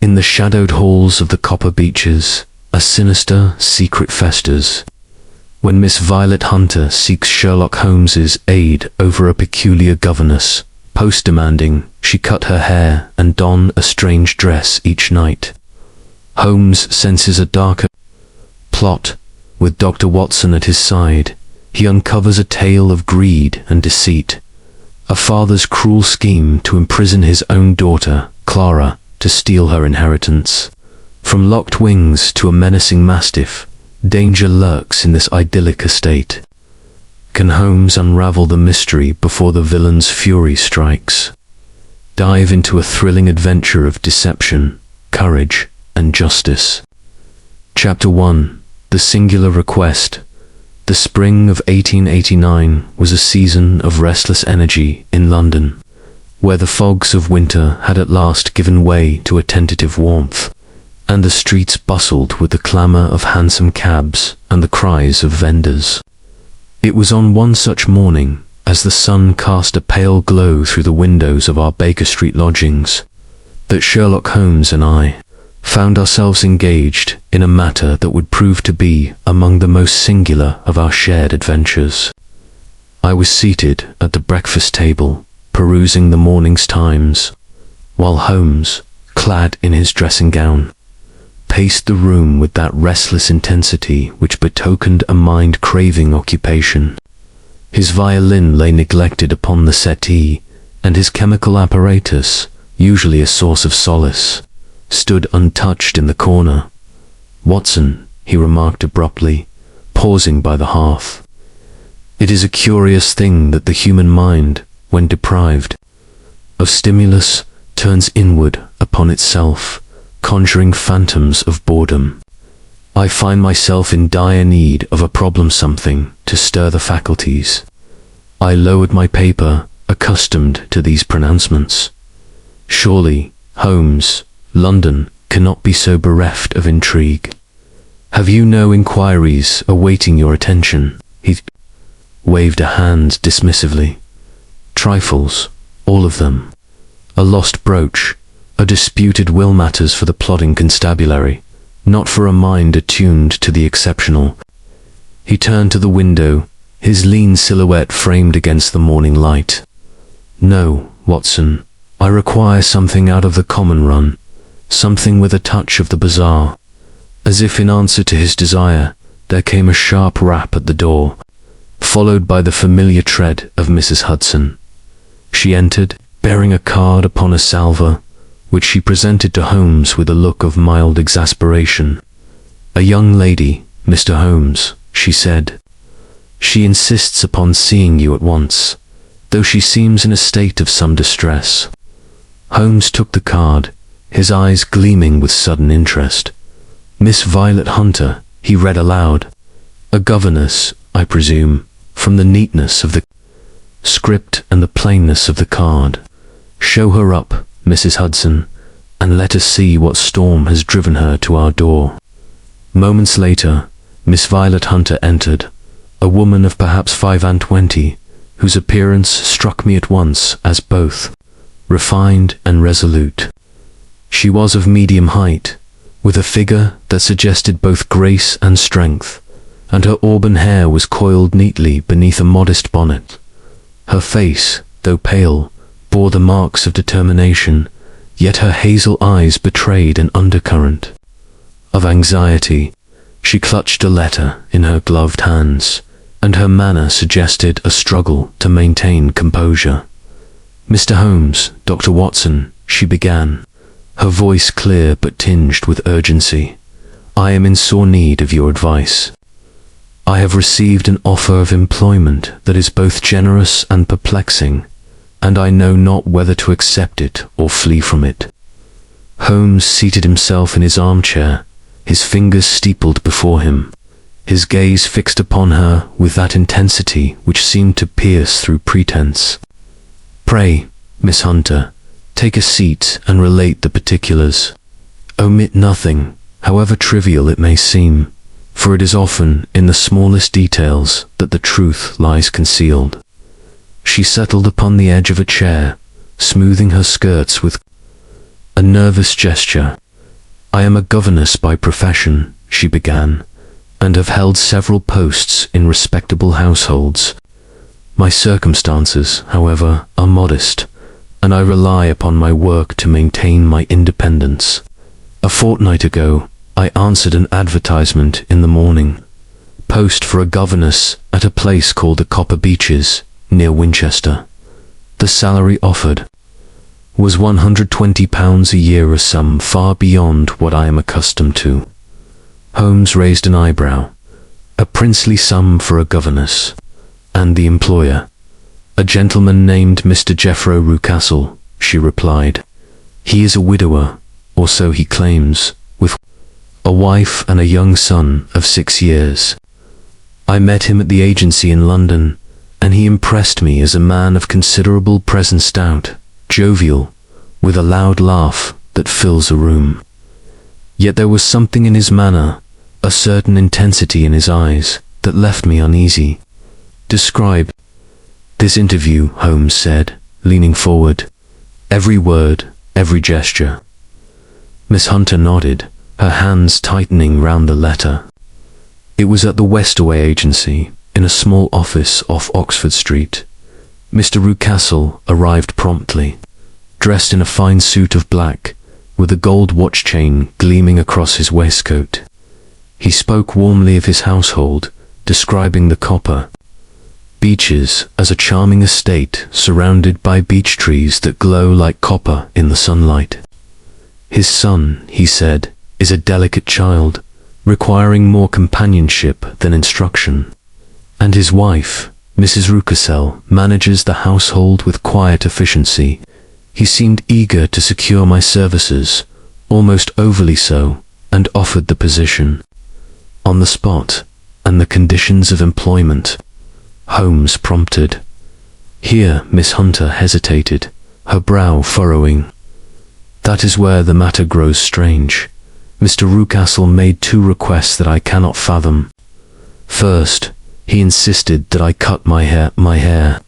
In the shadowed halls of the Copper Beeches, a sinister secret festers. When Miss Violet Hunter seeks Sherlock Holmes's aid over a peculiar governess, post-demanding she cut her hair and don a strange dress each night. Holmes senses a darker plot. With Dr. Watson at his side, he uncovers a tale of greed and deceit. A father's cruel scheme to imprison his own daughter, Clara, to steal her inheritance. From locked wings to a menacing mastiff, danger lurks in this idyllic estate. Can Holmes unravel the mystery before the villain's fury strikes? Dive into a thrilling adventure of deception, courage, and justice. Chapter 1. The Singular Request. The spring of 1889 was a season of restless energy in London, where the fogs of winter had at last given way to a tentative warmth, and the streets bustled with the clamour of hansom cabs and the cries of vendors. It was on one such morning, as the sun cast a pale glow through the windows of our Baker Street lodgings, that Sherlock Holmes and I found ourselves engaged in a matter that would prove to be among the most singular of our shared adventures. I was seated at the breakfast table, perusing the morning's Times, while Holmes, clad in his dressing gown, paced the room with that restless intensity which betokened a mind craving occupation. His violin lay neglected upon the settee, and his chemical apparatus, usually a source of solace, stood untouched in the corner. "Watson," he remarked abruptly, pausing by the hearth, "it is a curious thing that the human mind, when deprived of stimulus, turns inward upon itself, conjuring phantoms of boredom. I find myself in dire need of a problem-something to stir the faculties." I lowered my paper, accustomed to these pronouncements. "Surely, Holmes, London cannot be so bereft of intrigue. Have you no inquiries awaiting your attention?" He waved a hand dismissively. "Trifles, all of them. A lost brooch, a disputed will, matters for the plodding constabulary, not for a mind attuned to the exceptional." He turned to the window, his lean silhouette framed against the morning light. "No, Watson, I require something out of the common run, something with a touch of the bizarre." As if in answer to his desire, there came a sharp rap at the door, followed by the familiar tread of Mrs. Hudson. She entered, bearing a card upon a salver, which she presented to Holmes with a look of mild exasperation. "A young lady, Mr. Holmes," she said. "She insists upon seeing you at once, though she seems in a state of some distress." Holmes took the card, his eyes gleaming with sudden interest. "Miss Violet Hunter," he read aloud. "A governess, I presume, from the neatness of the script and the plainness of the card. Show her up, Mrs. Hudson, and let us see what storm has driven her to our door." Moments later, Miss Violet Hunter entered, a woman of perhaps 25, whose appearance struck me at once as both refined and resolute. She was of medium height, with a figure that suggested both grace and strength, and her auburn hair was coiled neatly beneath a modest bonnet. Her face, though pale, bore the marks of determination, yet her hazel eyes betrayed an undercurrent of anxiety. She clutched a letter in her gloved hands, and her manner suggested a struggle to maintain composure. "Mr. Holmes, Dr. Watson," she began, her voice clear but tinged with urgency, "I am in sore need of your advice. I have received an offer of employment that is both generous and perplexing, and I know not whether to accept it or flee from it." Holmes seated himself in his armchair, his fingers steepled before him, his gaze fixed upon her with that intensity which seemed to pierce through pretense. "Pray, Miss Hunter, take a seat and relate the particulars. Omit nothing, however trivial it may seem, for it is often in the smallest details that the truth lies concealed." She settled upon the edge of a chair, smoothing her skirts with a nervous gesture, "I am a governess by profession," she began, "and have held several posts in respectable households. My circumstances, however, are modest, and I rely upon my work to maintain my independence. A fortnight ago, I answered an advertisement in the morning post for a governess at a place called the Copper Beeches, near Winchester. The salary offered was £120 a year, a sum far beyond what I am accustomed to." Holmes raised an eyebrow. "A princely sum for a governess. And the employer?" "A gentleman named Mr. Jeffro Rucastle," she replied. "He is a widower, or so he claims, with a wife and a young son of 6 years. I met him at the agency in London, and he impressed me as a man of considerable presence, stout, jovial, with a loud laugh that fills a room. Yet there was something in his manner, a certain intensity in his eyes, that left me uneasy." "Describe this interview," Holmes said, leaning forward. "Every word, every gesture." Miss Hunter nodded, her hands tightening round the letter. "It was at the Westaway Agency, in a small office off Oxford Street. Mr. Rucastle arrived promptly, dressed in a fine suit of black, with a gold watch chain gleaming across his waistcoat. He spoke warmly of his household, describing the Copper Beeches as a charming estate surrounded by beech trees that glow like copper in the sunlight. His son, he said, is a delicate child, requiring more companionship than instruction, and his wife, Mrs. Rucastle, manages the household with quiet efficiency. He seemed eager to secure my services, almost overly so, and offered the position on the spot. And the conditions of employment?" Holmes prompted. Here Miss Hunter hesitated, her brow furrowing. "That is where the matter grows strange. Mr. Rucastle made 2 requests that I cannot fathom. First, he insisted that I cut my hair,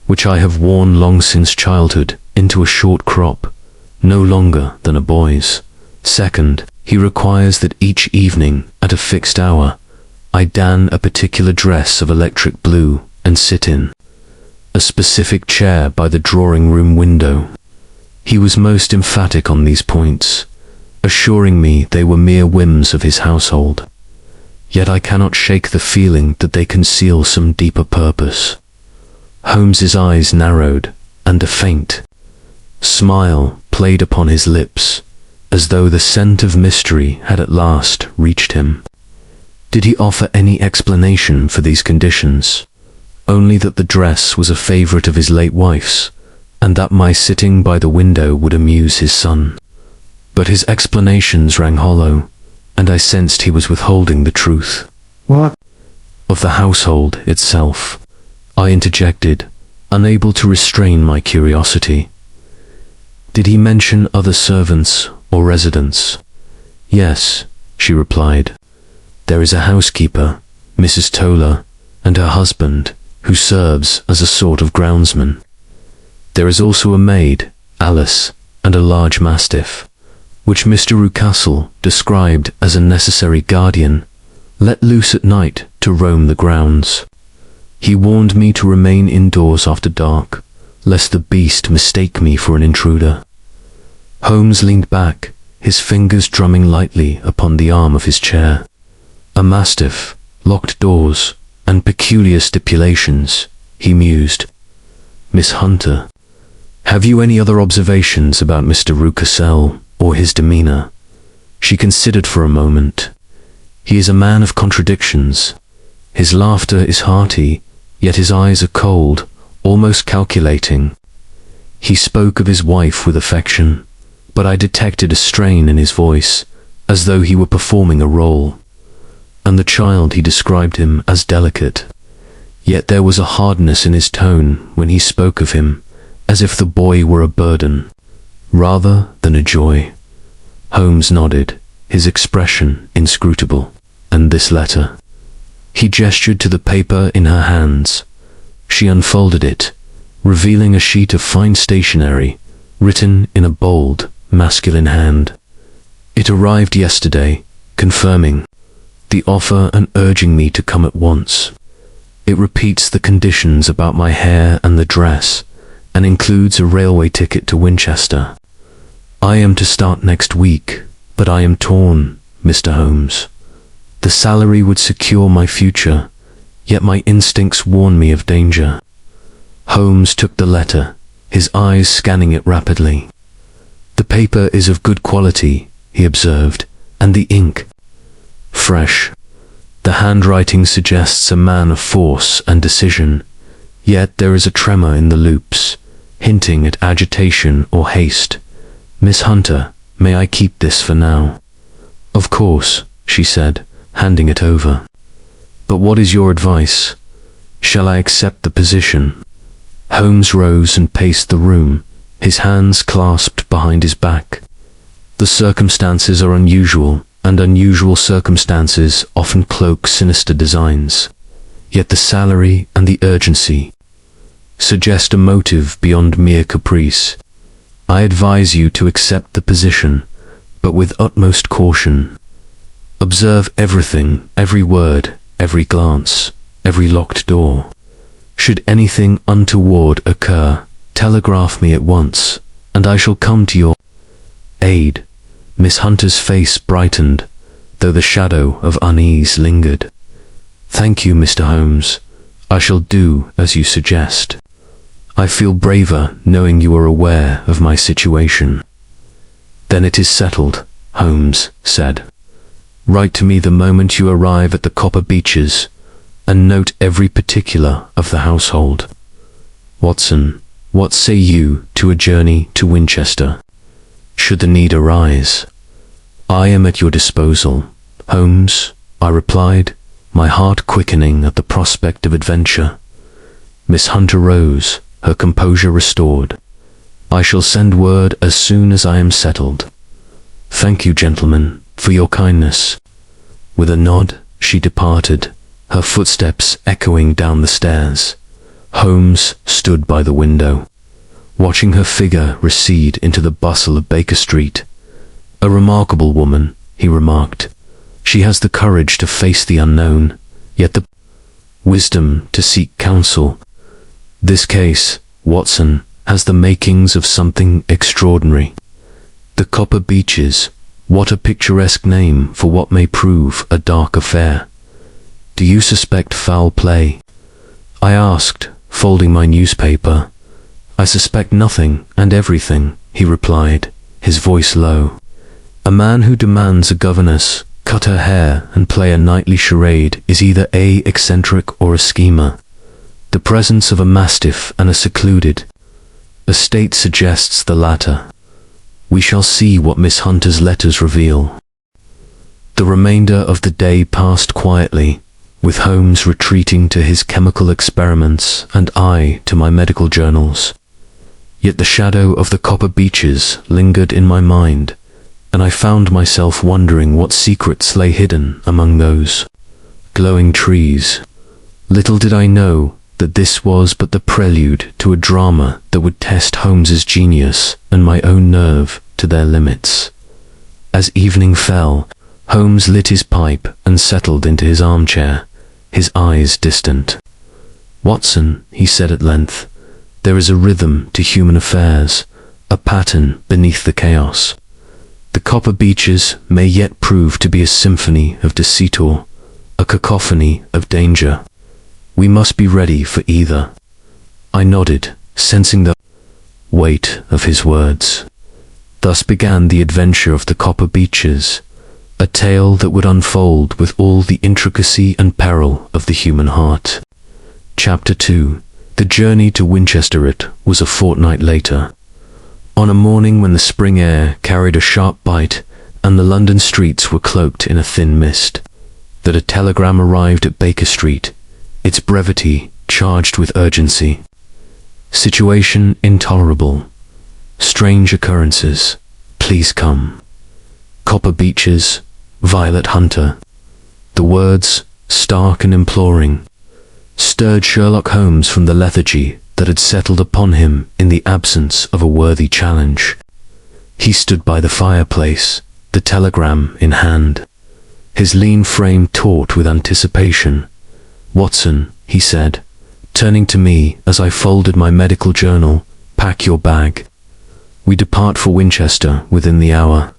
which I have worn long since childhood, into a short crop, no longer than a boy's. Second, he requires that each evening, at a fixed hour, I don a particular dress of electric blue and sit in a specific chair by the drawing-room window." He was most emphatic on these points, assuring me they were mere whims of his household. Yet I cannot shake the feeling that they conceal some deeper purpose. Holmes's eyes narrowed, and a faint smile played upon his lips, as though the scent of mystery had at last reached him. "Did he offer any explanation for these conditions?" "Only that the dress was a favorite of his late wife's, and that my sitting by the window would amuse his son." But his explanations rang hollow, and I sensed he was withholding the truth. "What of the household itself?" I interjected, unable to restrain my curiosity. "Did he mention other servants or residents?" "Yes," she replied. "There is a housekeeper, Mrs. Toller, and her husband, who serves as a sort of groundsman. There is also a maid, Alice, and a large mastiff, which Mr. Rucastle described as a necessary guardian, let loose at night to roam the grounds. He warned me to remain indoors after dark, lest the beast mistake me for an intruder." Holmes leaned back, his fingers drumming lightly upon the arm of his chair. "A mastiff, locked doors, and peculiar stipulations," he mused. "Miss Hunter, have you any other observations about Mr. Rucastle or his demeanor?" She considered for a moment. "He is a man of contradictions. His laughter is hearty, yet his eyes are cold, almost calculating. He spoke of his wife with affection, but I detected a strain in his voice, as though he were performing a role. And the child, he described him as delicate. Yet there was a hardness in his tone when he spoke of him, as if the boy were a burden, rather than a joy." Holmes nodded, his expression inscrutable. "And this letter?" He gestured to the paper in her hands. She unfolded it, revealing a sheet of fine stationery, written in a bold, masculine hand. It arrived yesterday, confirming the offer and urging me to come at once. It repeats the conditions about my hair and the dress, and includes a railway ticket to Winchester. I am to start next week, but I am torn, Mr. Holmes. The salary would secure my future, yet my instincts warn me of danger. Holmes took the letter, his eyes scanning it rapidly. The paper is of good quality, he observed, and the ink fresh. The handwriting suggests a man of force and decision, yet there is a tremor in the loops, hinting at agitation or haste. Miss Hunter, may I keep this for now? Of course, she said, handing it over. But what is your advice? Shall I accept the position? Holmes rose and paced the room, his hands clasped behind his back. The circumstances are unusual, and unusual circumstances often cloak sinister designs. Yet the salary and the urgency suggest a motive beyond mere caprice. I advise you to accept the position, but with utmost caution. Observe everything, every word, every glance, every locked door. Should anything untoward occur, telegraph me at once, and I shall come to your aid. Miss Hunter's face brightened, though the shadow of unease lingered. Thank you, Mr. Holmes. I shall do as you suggest. I feel braver knowing you are aware of my situation. Then it is settled, Holmes said. Write to me the moment you arrive at the Copper Beeches, and note every particular of the household. Watson, what say you to a journey to Winchester, should the need arise? I am at your disposal, Holmes, I replied, my heart quickening at the prospect of adventure. Miss Hunter rose, her composure restored. I shall send word as soon as I am settled. Thank you, gentlemen, for your kindness. With a nod, she departed, her footsteps echoing down the stairs. Holmes stood by the window, watching her figure recede into the bustle of Baker Street. A remarkable woman, he remarked. She has the courage to face the unknown, yet the wisdom to seek counsel. This case, Watson, has the makings of something extraordinary. The Copper Beeches, what a picturesque name for what may prove a dark affair. Do you suspect foul play? I asked, folding my newspaper. I suspect nothing and everything, he replied, his voice low. A man who demands a governess, cut her hair, and play a nightly charade is either A, eccentric or a schemer. The presence of a mastiff and a secluded estate suggests the latter. We shall see what Miss Hunter's letters reveal. The remainder of the day passed quietly, with Holmes retreating to his chemical experiments and I to my medical journals. Yet the shadow of the Copper Beeches lingered in my mind, and I found myself wondering what secrets lay hidden among those glowing trees. Little did I know that this was but the prelude to a drama that would test Holmes's genius and my own nerve to their limits. As evening fell, Holmes lit his pipe and settled into his armchair, his eyes distant. Watson, he said at length, there is a rhythm to human affairs, a pattern beneath the chaos. The Copper Beeches may yet prove to be a symphony of deceitor, a cacophony of danger. We must be ready for either. I nodded, sensing the weight of his words. Thus began the adventure of the Copper Beeches, a tale that would unfold with all the intricacy and peril of the human heart. Chapter 2. The journey to Winchester. It was a fortnight later. On a morning when the spring air carried a sharp bite and the London streets were cloaked in a thin mist, that a telegram arrived at Baker Street, its brevity charged with urgency. Situation intolerable. Strange occurrences. Please come. Copper Beeches, Violet Hunter. The words, stark and imploring, stirred Sherlock Holmes from the lethargy that had settled upon him in the absence of a worthy challenge. He stood by the fireplace, the the telegram in hand, his lean frame taut with anticipation. "Watson," he said, turning to me as I folded my medical journal, "pack your bag. We depart for Winchester within the hour."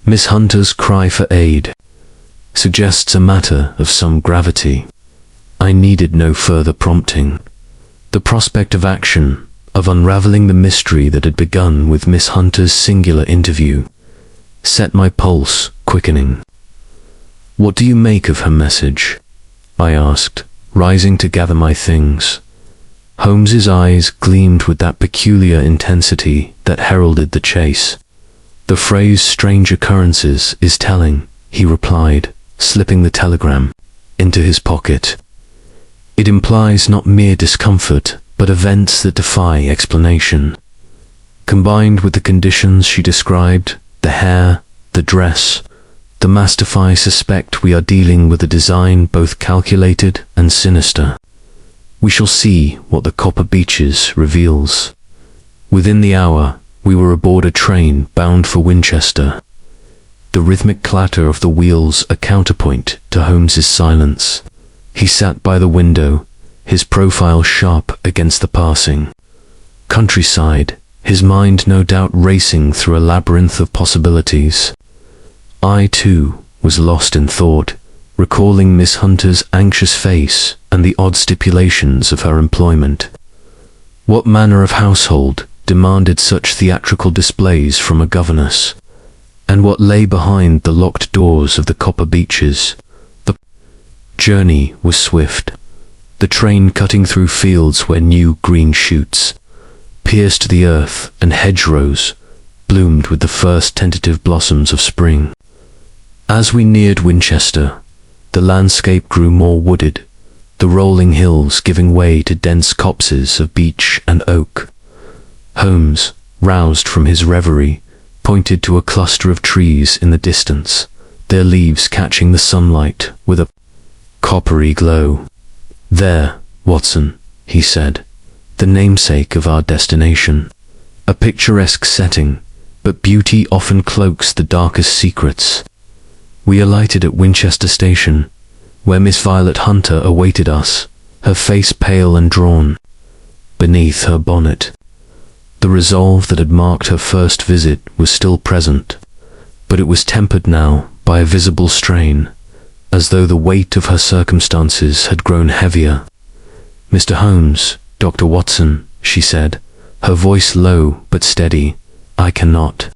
Miss Hunter's cry for aid suggests a matter of some gravity. I needed no further prompting. The prospect of action, of unraveling the mystery that had begun with Miss Hunter's singular interview, set my pulse quickening. "What do you make of her message?" I asked, rising to gather my things. Holmes's eyes gleamed with that peculiar intensity that heralded the chase. "The phrase 'strange occurrences' is telling," he replied, slipping the telegram into his pocket. "It implies not mere discomfort, but events that defy explanation. Combined with the conditions she described, the hair, the dress, the mastiff, I suspect we are dealing with a design both calculated and sinister. We shall see what the Copper Beeches reveals." Within the hour, we were aboard a train bound for Winchester, the rhythmic clatter of the wheels a counterpoint to Holmes's silence. He sat by the window, his profile sharp against the passing countryside, his mind no doubt racing through a labyrinth of possibilities. I, too, was lost in thought, recalling Miss Hunter's anxious face and the odd stipulations of her employment. What manner of household demanded such theatrical displays from a governess? And what lay behind the locked doors of the Copper Beeches? The journey was swift, the train cutting through fields where new green shoots pierced the earth and hedgerows bloomed with the first tentative blossoms of spring. As we neared Winchester, the landscape grew more wooded, the rolling hills giving way to dense copses of beech and oak. Holmes, roused from his reverie, pointed to a cluster of trees in the distance, their leaves catching the sunlight with a coppery glow. "There, Watson," he said, "the namesake of our destination. A picturesque setting, but beauty often cloaks the darkest secrets." We alighted at Winchester Station, where Miss Violet Hunter awaited us, her face pale and drawn. Beneath her bonnet, the resolve that had marked her first visit was still present, but it was tempered now by a visible strain, as though the weight of her circumstances had grown heavier. "Mr. Holmes, Dr. Watson," she said, her voice low but steady, "I cannot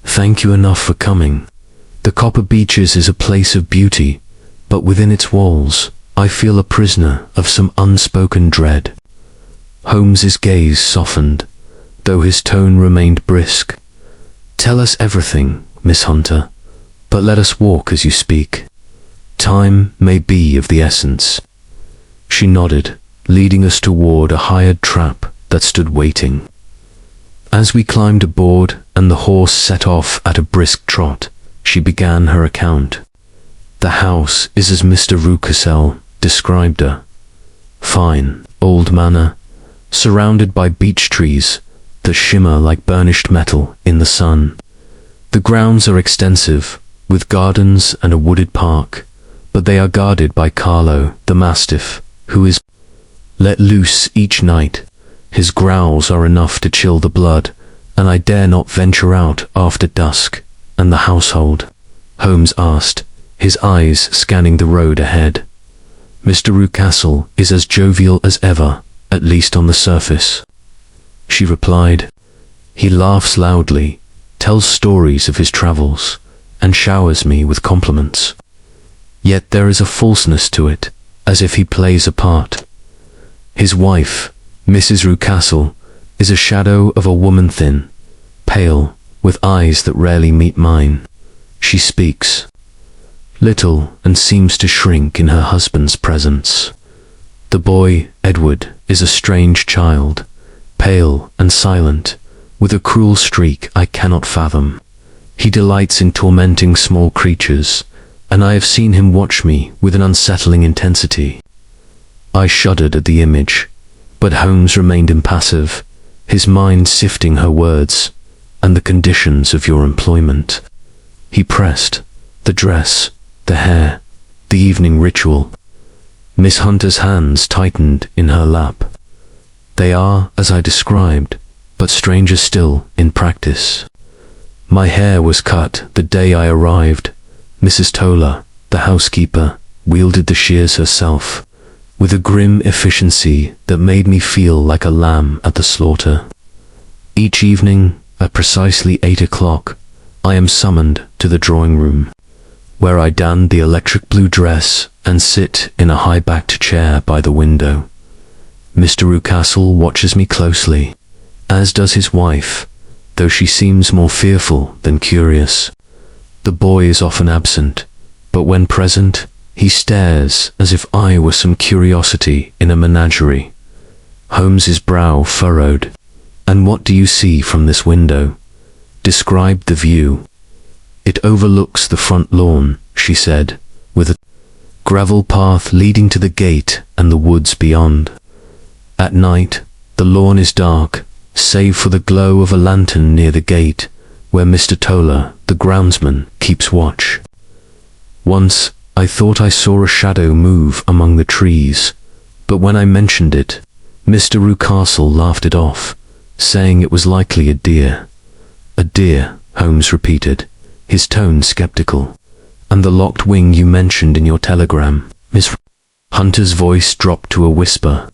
thank you enough for coming. The Copper Beeches is a place of beauty, but within its walls I feel a prisoner of some unspoken dread." Holmes's gaze softened, though his tone remained brisk. "Tell us everything, Miss Hunter, but let us walk as you speak. Time may be of the essence." She nodded, leading us toward a hired trap that stood waiting. As we climbed aboard and the horse set off at a brisk trot, she began her account. "The house is as Mr. Rucassel described her. Fine, old manor, surrounded by beech trees that shimmer like burnished metal in the sun. The grounds are extensive, with gardens and a wooded park, but they are guarded by Carlo, the mastiff, who is let loose each night. His growls are enough to chill the blood, and I dare not venture out after dusk." "And the household?" Holmes asked, his eyes scanning the road ahead. "Mr. Rucassel is as jovial as ever, at least on the surface," she replied. "He laughs loudly, tells stories of his travels, and showers me with compliments. Yet there is a falseness to it, as if he plays a part. His wife, Mrs. Rucassel, is a shadow of a woman, thin, pale, with eyes that rarely meet mine. She speaks little and seems to shrink in her husband's presence. The boy, Edward, is a strange child, pale and silent, with a cruel streak I cannot fathom. He delights in tormenting small creatures, and I have seen him watch me with an unsettling intensity." I shuddered at the image, but Holmes remained impassive, his mind sifting her words. "And the conditions of your employment?" he pressed. The dress, the hair, the evening ritual. Miss Hunter's hands tightened in her lap. They are, as I described, but stranger still in practice. My hair was cut the day I arrived. Mrs. Toller, the housekeeper, wielded the shears herself, with a grim efficiency that made me feel like a lamb at the slaughter. Each evening, at precisely 8 o'clock, I am summoned to the drawing room, where I don the electric blue dress and sit in a high-backed chair by the window. Mr. Rucastle watches me closely, as does his wife, though she seems more fearful than curious. The boy is often absent, but when present, he stares as if I were some curiosity in a menagerie. Holmes's brow furrowed. "And what do you see from this window?" Described the view. "It overlooks the front lawn," she said, "with a gravel path leading to the gate and the woods beyond. At night, the lawn is dark, save for the glow of a lantern near the gate, where Mr. Toller, the groundsman, keeps watch. Once, I thought I saw a shadow move among the trees, but when I mentioned it, Mr. Rucastle laughed it off, saying it was likely a deer." "A deer," Holmes repeated, his tone skeptical. "And the locked wing you mentioned in your telegram, Miss Hunter's voice dropped to a whisper.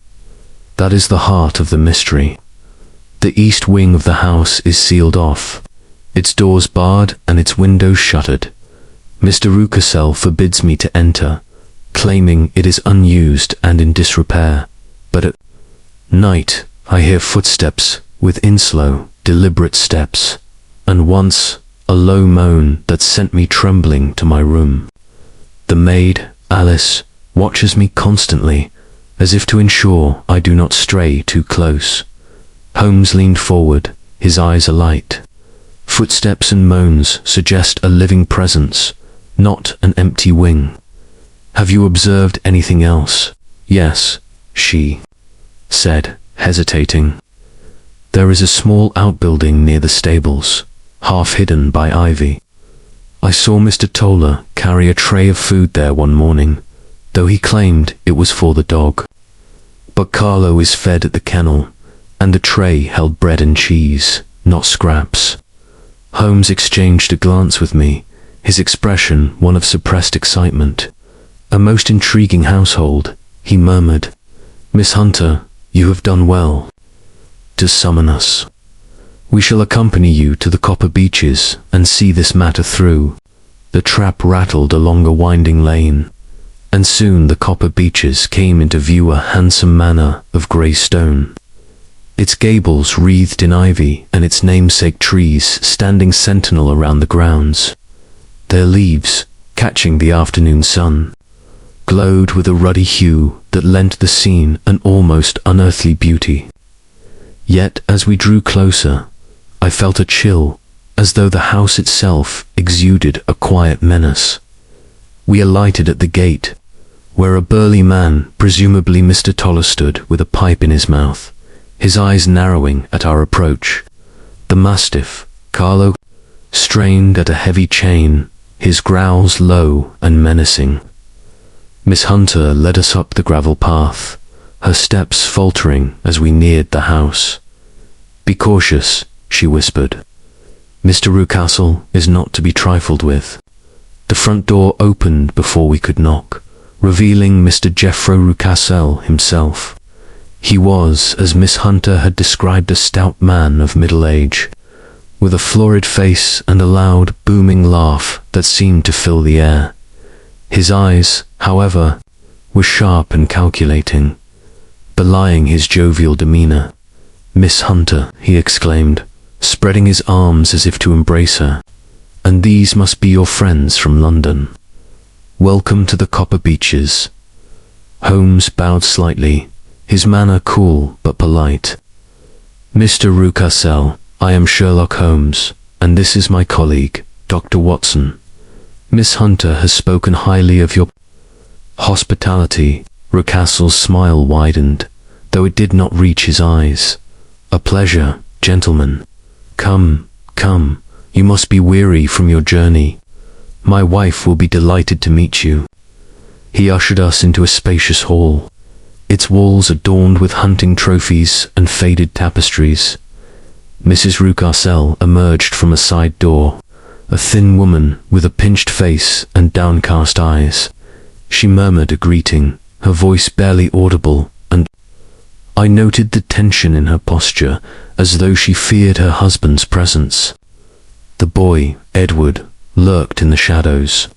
"That is the heart of the mystery. The east wing of the house is sealed off, its doors barred and its windows shuttered. Mr. Rucastle forbids me to enter, claiming it is unused and in disrepair. But at night, I hear footsteps within slow, deliberate steps, and once a low moan that sent me trembling to my room. The maid, Alice, watches me constantly, as if to ensure I do not stray too close." Holmes leaned forward, his eyes alight. "Footsteps and moans suggest a living presence, not an empty wing. Have you observed anything else?" "Yes," she said, hesitating. "There is a small outbuilding near the stables, half hidden by ivy. I saw Mr. Toller carry a tray of food there one morning, though he claimed it was for the dog. But Carlo is fed at the kennel, and the tray held bread and cheese, not scraps." Holmes exchanged a glance with me, his expression one of suppressed excitement. "A most intriguing household," he murmured. "Miss Hunter, you have done well to summon us. We shall accompany you to the Copper Beeches and see this matter through." The trap rattled along a winding lane, and soon the Copper Beeches came into view, a handsome manor of grey stone, its gables wreathed in ivy and its namesake trees standing sentinel around the grounds. Their leaves, catching the afternoon sun, glowed with a ruddy hue that lent the scene an almost unearthly beauty. Yet as we drew closer, I felt a chill, as though the house itself exuded a quiet menace. We alighted at the gate, where a burly man, presumably Mr. Toller, stood with a pipe in his mouth, his eyes narrowing at our approach. The mastiff, Carlo, strained at a heavy chain, his growls low and menacing. Miss Hunter led us up the gravel path, her steps faltering as we neared the house. "Be cautious," she whispered. "Mr. Rucastle is not to be trifled with." The front door opened before we could knock, revealing Mr. Jeffro Rucastle himself. He was, as Miss Hunter had described, a stout man of middle age, with a florid face and a loud, booming laugh that seemed to fill the air. His eyes, however, were sharp and calculating, belying his jovial demeanor. "Miss Hunter," he exclaimed, spreading his arms as if to embrace her, "and these must be your friends from London. Welcome to the Copper Beeches." Holmes bowed slightly, his manner cool but polite. "Mr. Rucastle, I am Sherlock Holmes, and this is my colleague, Dr. Watson. Miss Hunter has spoken highly of your hospitality." Rucastle's smile widened, though it did not reach his eyes. "A pleasure, gentlemen. Come, come, you must be weary from your journey. My wife will be delighted to meet you." He ushered us into a spacious hall, its walls adorned with hunting trophies and faded tapestries. Mrs. Rucassel emerged from a side door, a thin woman with a pinched face and downcast eyes. She murmured a greeting, her voice barely audible, and I noted the tension in her posture, as though she feared her husband's presence. The boy, Edward, lurked in the shadows,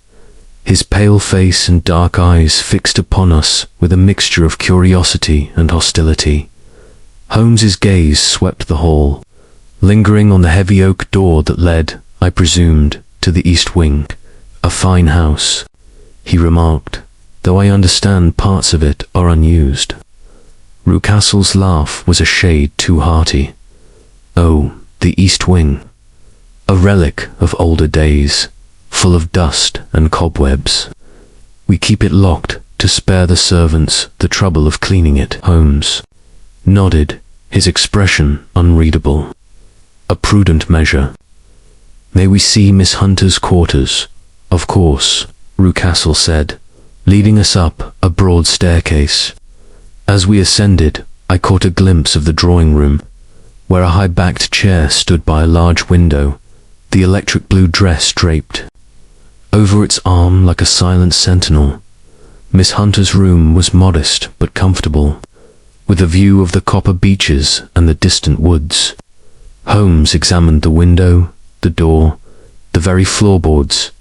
his pale face and dark eyes fixed upon us with a mixture of curiosity and hostility. Holmes's gaze swept the hall, lingering on the heavy oak door that led, I presumed, to the east wing. "A fine house," he remarked, "though I understand parts of it are unused." Rucassel's laugh was a shade too hearty. "Oh, the east wing. A relic of older days, full of dust and cobwebs. We keep it locked to spare the servants the trouble of cleaning it." Holmes nodded, his expression unreadable. "A prudent measure. May we see Miss Hunter's quarters?" "Of course," Rucassel said, leading us up a broad staircase. As we ascended, I caught a glimpse of the drawing room, where a high-backed chair stood by a large window, the electric blue dress draped over its arm like a silent sentinel. Miss Hunter's room was modest but comfortable, with a view of the Copper Beeches and the distant woods. Holmes examined the window, the door, the very floorboards,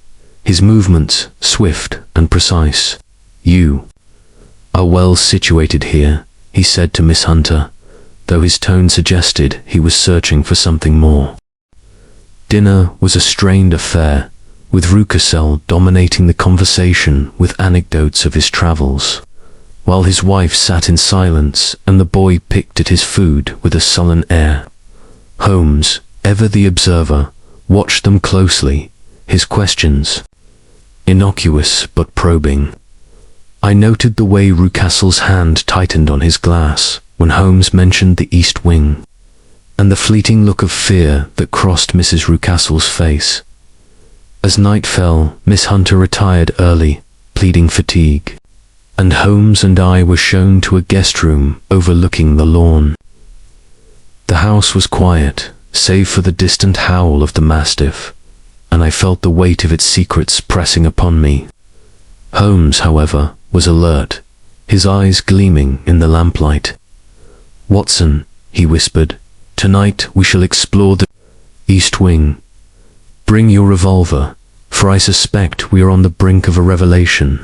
his movements swift and precise. "You are well situated here," he said to Miss Hunter, though his tone suggested he was searching for something more. Dinner was a strained affair, with Rucassel dominating the conversation with anecdotes of his travels, while his wife sat in silence and the boy picked at his food with a sullen air. Holmes, ever the observer, watched them closely, his questions innocuous but probing. I noted the way Rucassel's hand tightened on his glass when Holmes mentioned the east wing, and the fleeting look of fear that crossed Mrs. Rucassel's face. As night fell, Miss Hunter retired early, pleading fatigue, and Holmes and I were shown to a guest room overlooking the lawn. The house was quiet, save for the distant howl of the mastiff, and I felt the weight of its secrets pressing upon me. Holmes, however, was alert, his eyes gleaming in the lamplight. "Watson," he whispered, "tonight we shall explore the east wing. Bring your revolver, for I suspect we are on the brink of a revelation."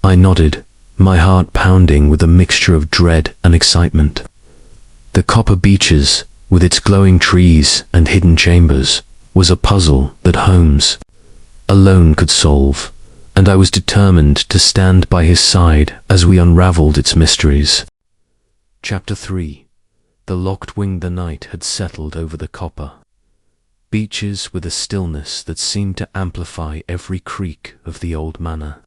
I nodded, my heart pounding with a mixture of dread and excitement. The Copper Beeches, with its glowing trees and hidden chambers, was a puzzle that Holmes alone could solve, and I was determined to stand by his side as we unraveled its mysteries. Chapter 3. The locked wing. The night had settled over the Copper Beeches with a stillness that seemed to amplify every creak of the old manor.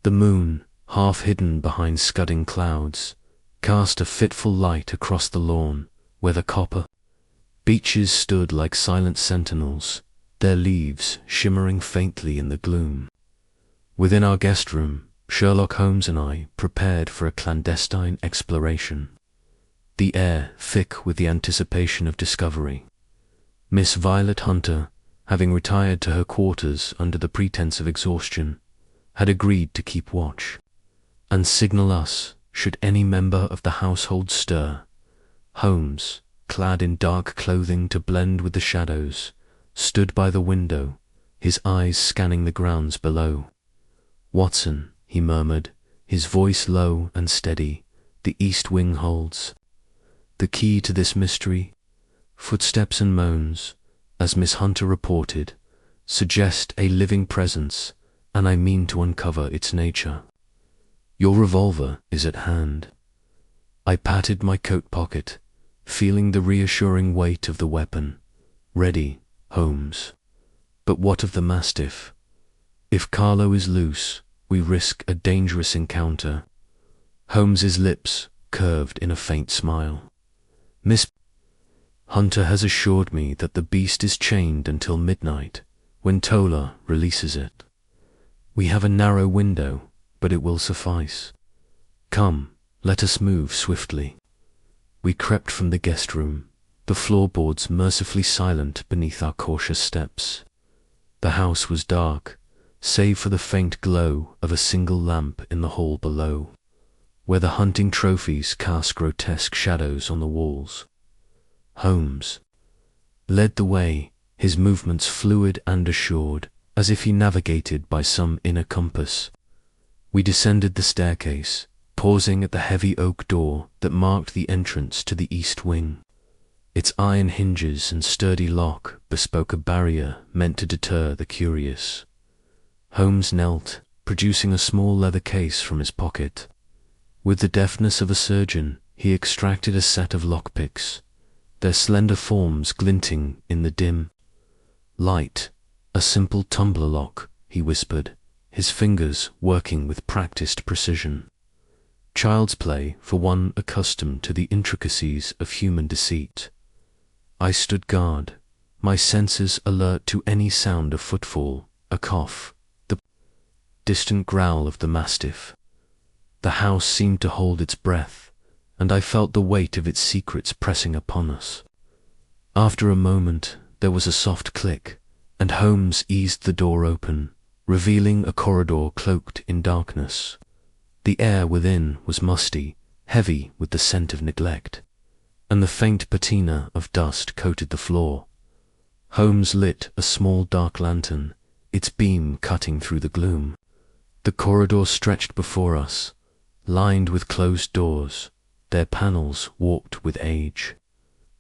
The moon, half hidden behind scudding clouds, cast a fitful light across the lawn, where the Copper Beeches stood like silent sentinels, their leaves shimmering faintly in the gloom. Within our guest room, Sherlock Holmes and I prepared for a clandestine exploration, the air thick with the anticipation of discovery. Miss Violet Hunter, having retired to her quarters under the pretense of exhaustion, had agreed to keep watch, and signal us should any member of the household stir. Holmes, clad in dark clothing to blend with the shadows, stood by the window, his eyes scanning the grounds below. "Watson," he murmured, his voice low and steady, "the east wing holds the key to this mystery. Footsteps and moans, as Miss Hunter reported, suggest a living presence, and I mean to uncover its nature. Your revolver is at hand." I patted my coat pocket, feeling the reassuring weight of the weapon. "Ready, Holmes. But what of the mastiff? If Carlo is loose, we risk a dangerous encounter." Holmes's lips curved in a faint smile. "Miss Hunter has assured me that the beast is chained until midnight, when Tola releases it. We have a narrow window, but it will suffice. Come, let us move swiftly. We crept from the guest room, the floorboards mercifully silent beneath our cautious steps. The house was dark, save for the faint glow of a single lamp in the hall below, where the hunting trophies cast grotesque shadows on the walls. Holmes led the way, his movements fluid and assured, as if he navigated by some inner compass. We descended the staircase, pausing at the heavy oak door that marked the entrance to the east wing. Its iron hinges and sturdy lock bespoke a barrier meant to deter the curious. Holmes knelt, producing a small leather case from his pocket. With the deftness of a surgeon, he extracted a set of lockpicks, their slender forms glinting in the dim light. A simple tumbler lock, he whispered, his fingers working with practiced precision. Child's play for one accustomed to the intricacies of human deceit. I stood guard, my senses alert to any sound of footfall, a cough, the distant growl of the mastiff. The house seemed to hold its breath, and I felt the weight of its secrets pressing upon us. After a moment, there was a soft click, and Holmes eased the door open, revealing a corridor cloaked in darkness. The air within was musty, heavy with the scent of neglect, and the faint patina of dust coated the floor. Holmes lit a small dark lantern, its beam cutting through the gloom. The corridor stretched before us, lined with closed doors, their panels warped with age.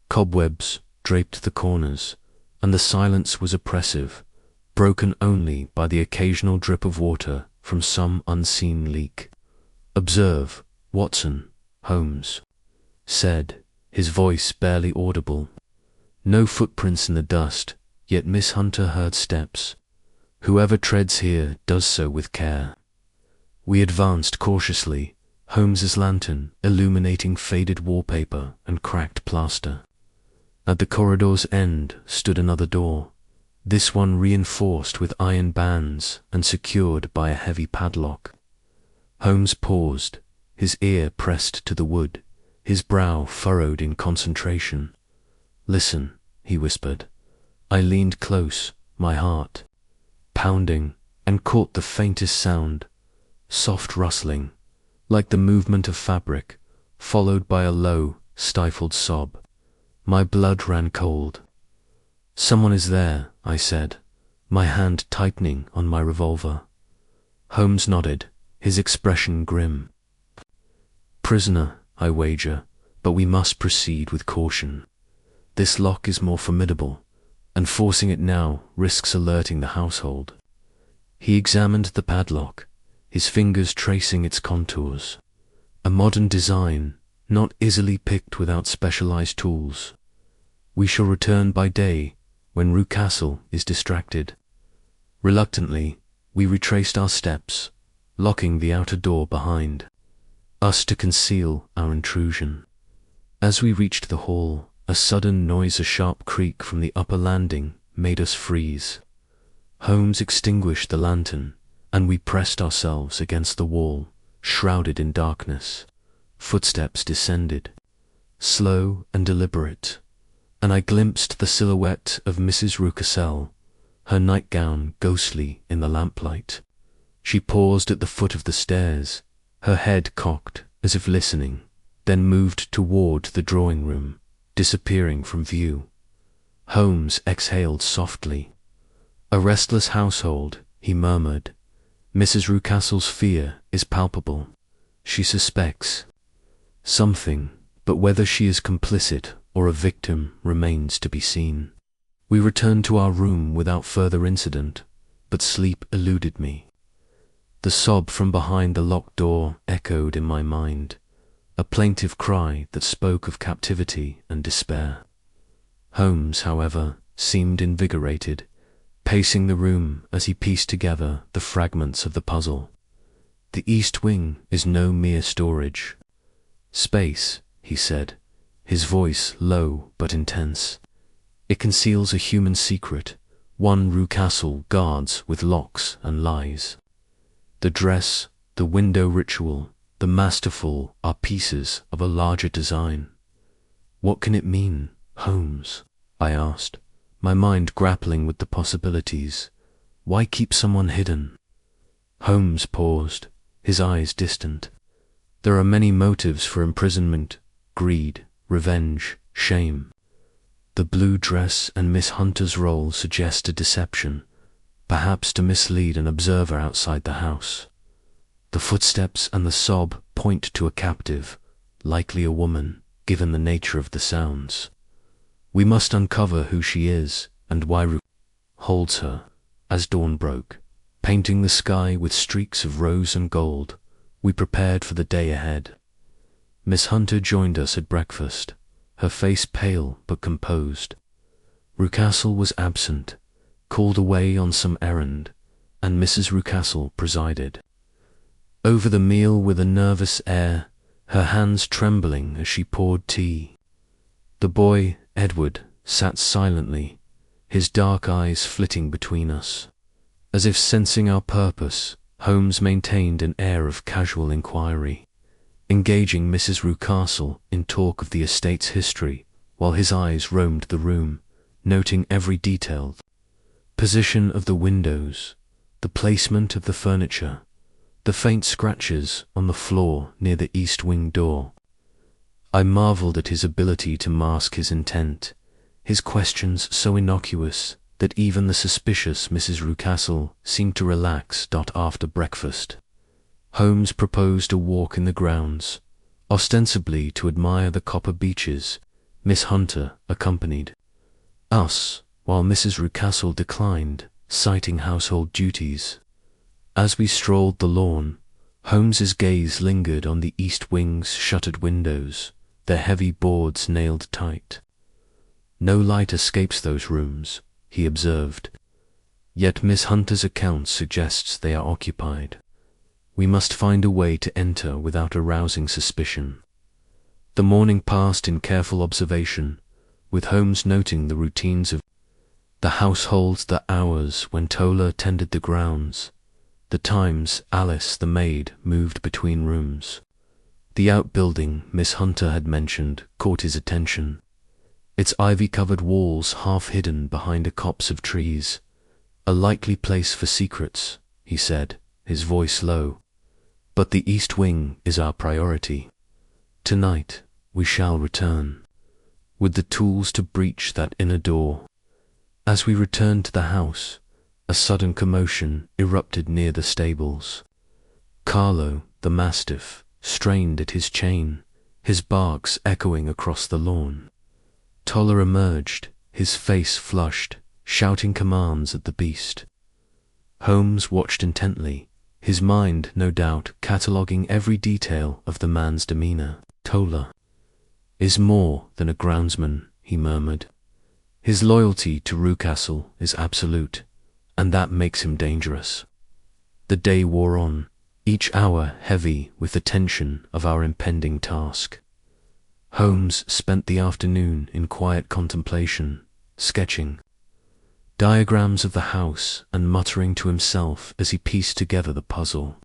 Cobwebs draped the corners, and the silence was oppressive, broken only by the occasional drip of water from some unseen leak. "Observe, Watson," Holmes said, his voice barely audible. "No footprints in the dust, yet Miss Hunter heard steps. Whoever treads here does so with care." We advanced cautiously, Holmes's lantern illuminating faded wallpaper and cracked plaster. At the corridor's end stood another door, this one reinforced with iron bands and secured by a heavy padlock. Holmes paused, his ear pressed to the wood, his brow furrowed in concentration. "Listen," he whispered. I leaned close, my heart pounding, and caught the faintest sound, soft rustling, like the movement of fabric, followed by a low, stifled sob. My blood ran cold. "Someone is there," I said, my hand tightening on my revolver. Holmes nodded, his expression grim. "Prisoner, I wager, but we must proceed with caution. This lock is more formidable, and forcing it now risks alerting the household." He examined the padlock, his fingers tracing its contours. A modern design, not easily picked without specialized tools. "We shall return by day, when Rucastle is distracted." Reluctantly, we retraced our steps, locking the outer door behind us to conceal our intrusion. As we reached the hall, a sudden noise, a sharp creak from the upper landing, made us freeze. Holmes extinguished the lantern, and we pressed ourselves against the wall, shrouded in darkness. Footsteps descended, slow and deliberate, and I glimpsed the silhouette of Mrs. Rucastle, her nightgown ghostly in the lamplight. She paused at the foot of the stairs, her head cocked as if listening, then moved toward the drawing room, disappearing from view. Holmes exhaled softly. "A restless household," he murmured. "Mrs. Rucastle's fear is palpable. She suspects something, but whether she is complicit or a victim remains to be seen." We returned to our room without further incident, but sleep eluded me. The sob from behind the locked door echoed in my mind, a plaintive cry that spoke of captivity and despair. Holmes, however, seemed invigorated, pacing the room as he pieced together the fragments of the puzzle. "The East Wing is no mere storage space," he said, his voice low but intense. "It conceals a human secret, One Rucastle guards with locks and lies. The dress, the window ritual, the masterful are pieces of a larger design. What can it mean, Holmes? I asked, my mind grappling with the possibilities. Why keep someone hidden? Holmes paused, his eyes distant. There are many motives for imprisonment: greed, revenge, shame. The blue dress and Miss Hunter's role suggest a deception, perhaps to mislead an observer outside the house. The footsteps and the sob point to a captive, likely a woman, given the nature of the sounds. We must uncover who she is and why Rucastle holds her. As dawn broke, painting the sky with streaks of rose and gold, we prepared for the day ahead. Miss Hunter joined us at breakfast, her face pale but composed. Rucastle was absent, called away on some errand, and Mrs. Rucastle presided over the meal with a nervous air, her hands trembling as she poured tea. The boy, Edward, sat silently, his dark eyes flitting between us. As if sensing our purpose, Holmes maintained an air of casual inquiry, engaging Mrs. Rucastle in talk of the estate's history, while his eyes roamed the room, noting every detail: position of the windows, the placement of the furniture, the faint scratches on the floor near the east wing door. I marveled at his ability to mask his intent, his questions so innocuous that even the suspicious Mrs. Rucastle seemed to relax. After breakfast, Holmes proposed a walk in the grounds, ostensibly to admire the Copper Beeches. Miss Hunter accompanied us, while Mrs. Rucastle declined, citing household duties. As we strolled the lawn, Holmes's gaze lingered on the east wing's shuttered windows, their heavy boards nailed tight. No light escapes those rooms, he observed, yet Miss Hunter's account suggests they are occupied. We must find a way to enter without arousing suspicion. The morning passed in careful observation, with Holmes noting the routines of the household, the hours when Tola tended the grounds, the times Alice, the maid, moved between rooms. The outbuilding Miss Hunter had mentioned caught his attention, its ivy-covered walls half hidden behind a copse of trees. A likely place for secrets, he said, his voice low. But the east wing is our priority. Tonight we shall return, with the tools to breach that inner door. As we returned to the house, a sudden commotion erupted near the stables. Carlo, the mastiff, strained at his chain, his barks echoing across the lawn. Tola emerged, his face flushed, shouting commands at the beast. Holmes watched intently, his mind, no doubt, cataloguing every detail of the man's demeanor. Tola is more than a groundsman, he murmured. His loyalty to Rucastle is absolute, and that makes him dangerous. The day wore on, each hour heavy with the tension of our impending task. Holmes spent the afternoon in quiet contemplation, sketching diagrams of the house and muttering to himself as he pieced together the puzzle.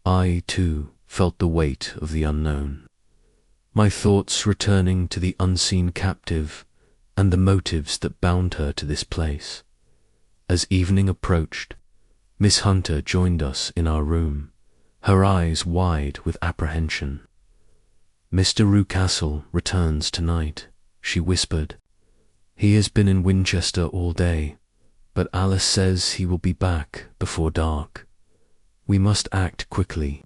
I, too, felt the weight of the unknown, my thoughts returning to the unseen captive and the motives that bound her to this place. As evening approached, Miss Hunter joined us in our room, her eyes wide with apprehension. "Mr. Rucastle returns tonight," she whispered. "He has been in Winchester all day, but Alice says he will be back before dark. We must act quickly."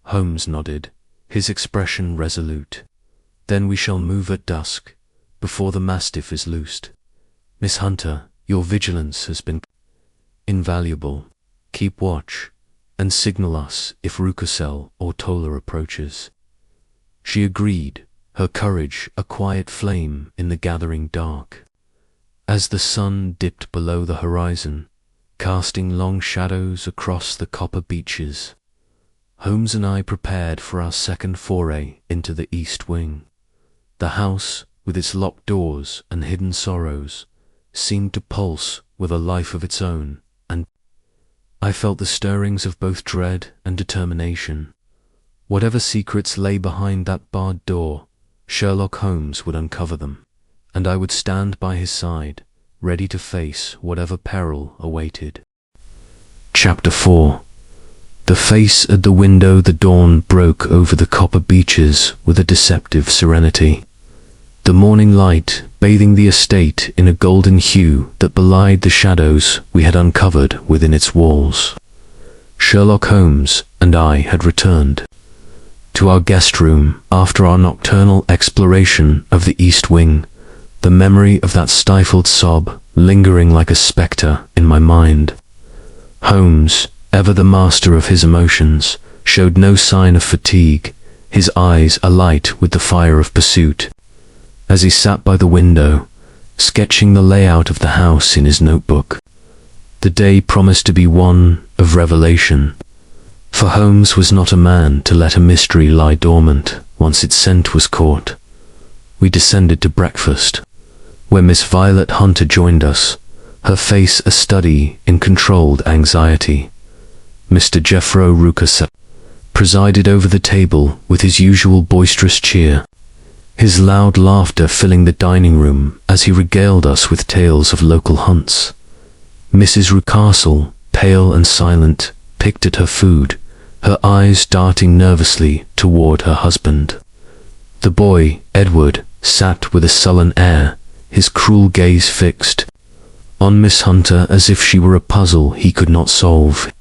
Holmes nodded, his expression resolute. "Then we shall move at dusk, before the mastiff is loosed. Miss Hunter, your vigilance has been invaluable. Keep watch, and signal us if Rucastle or Tola approaches." She agreed, her courage a quiet flame in the gathering dark. As the sun dipped below the horizon, casting long shadows across the Copper Beeches, Holmes and I prepared for our second foray into the east wing. The house, with its locked doors and hidden sorrows, seemed to pulse with a life of its own, and I felt the stirrings of both dread and determination. Whatever secrets lay behind that barred door, Sherlock Holmes would uncover them, and I would stand by his side, ready to face whatever peril awaited. Chapter 4. The face at the window. The dawn broke over the Copper Beeches with a deceptive serenity. The morning light bathing the estate in a golden hue that belied the shadows we had uncovered within its walls. Sherlock Holmes and I had returned to our guest room after our nocturnal exploration of the East Wing, the memory of that stifled sob lingering like a spectre in my mind. Holmes, ever the master of his emotions, showed no sign of fatigue, his eyes alight with the fire of pursuit. As he sat by the window, sketching the layout of the house in his notebook. The day promised to be one of revelation, for Holmes was not a man to let a mystery lie dormant once its scent was caught. We descended to breakfast, where Miss Violet Hunter joined us, her face a study in controlled anxiety. Mr. Jeffro Rucasset presided over the table with his usual boisterous cheer, his loud laughter filling the dining room as he regaled us with tales of local hunts. Mrs. Rucastle, pale and silent, picked at her food, her eyes darting nervously toward her husband. The boy, Edward, sat with a sullen air, his cruel gaze fixed on Miss Hunter as if she were a puzzle he could not solve.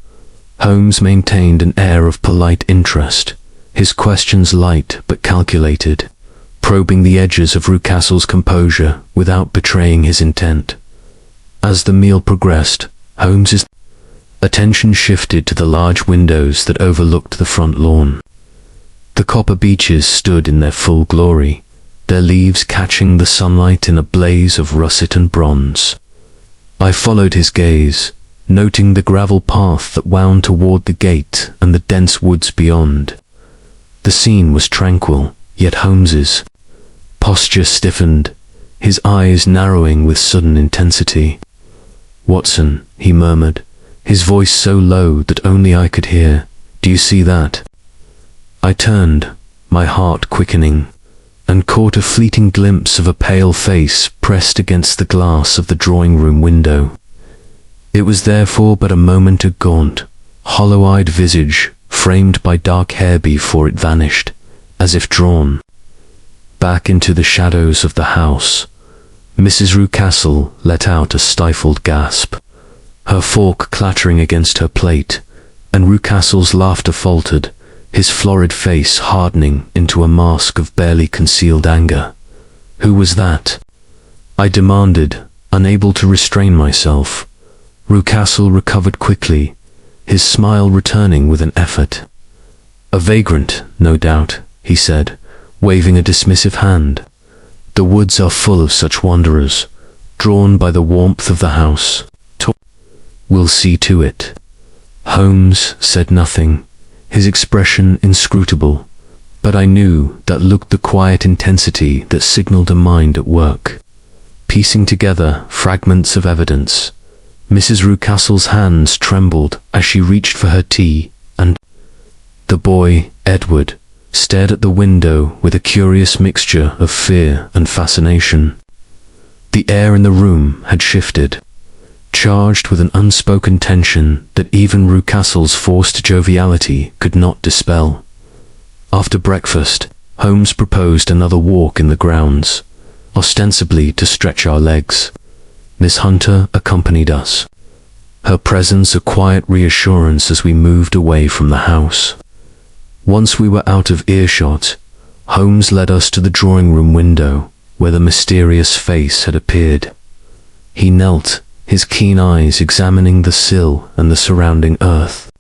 Holmes maintained an air of polite interest, his questions light but calculated, probing the edges of Rucastle's composure without betraying his intent. As the meal progressed, Holmes's attention shifted to the large windows that overlooked the front lawn. The Copper Beeches stood in their full glory, their leaves catching the sunlight in a blaze of russet and bronze. I followed his gaze, noting the gravel path that wound toward the gate and the dense woods beyond. The scene was tranquil, yet Holmes's posture stiffened, his eyes narrowing with sudden intensity. "Watson," he murmured, his voice so low that only I could hear, "do you see that?" I turned, my heart quickening, and caught a fleeting glimpse of a pale face pressed against the glass of the drawing-room window. It was therefore but a moment, a gaunt, hollow-eyed visage framed by dark hair before it vanished, as if drawn back into the shadows of the house. Mrs. Rucastle let out a stifled gasp, her fork clattering against her plate, and Rucastle's laughter faltered, his florid face hardening into a mask of barely concealed anger. "Who was that?" I demanded, unable to restrain myself. Rucastle recovered quickly, his smile returning with an effort. "A vagrant, no doubt," he said, waving a dismissive hand. "The woods are full of such wanderers, drawn by the warmth of the house. We'll see to it." Holmes said nothing, his expression inscrutable, but I knew that looked the quiet intensity that signaled a mind at work, piecing together fragments of evidence. Mrs. Rucastle's hands trembled as she reached for her tea, and the boy, Edward, stared at the window with a curious mixture of fear and fascination. The air in the room had shifted, charged with an unspoken tension that even Rucastle's forced joviality could not dispel. After breakfast, Holmes proposed another walk in the grounds, ostensibly to stretch our legs. Miss Hunter accompanied us, her presence a quiet reassurance as we moved away from the house. Once we were out of earshot, Holmes led us to the drawing-room window, where the mysterious face had appeared. He knelt, his keen eyes examining the sill and the surrounding earth.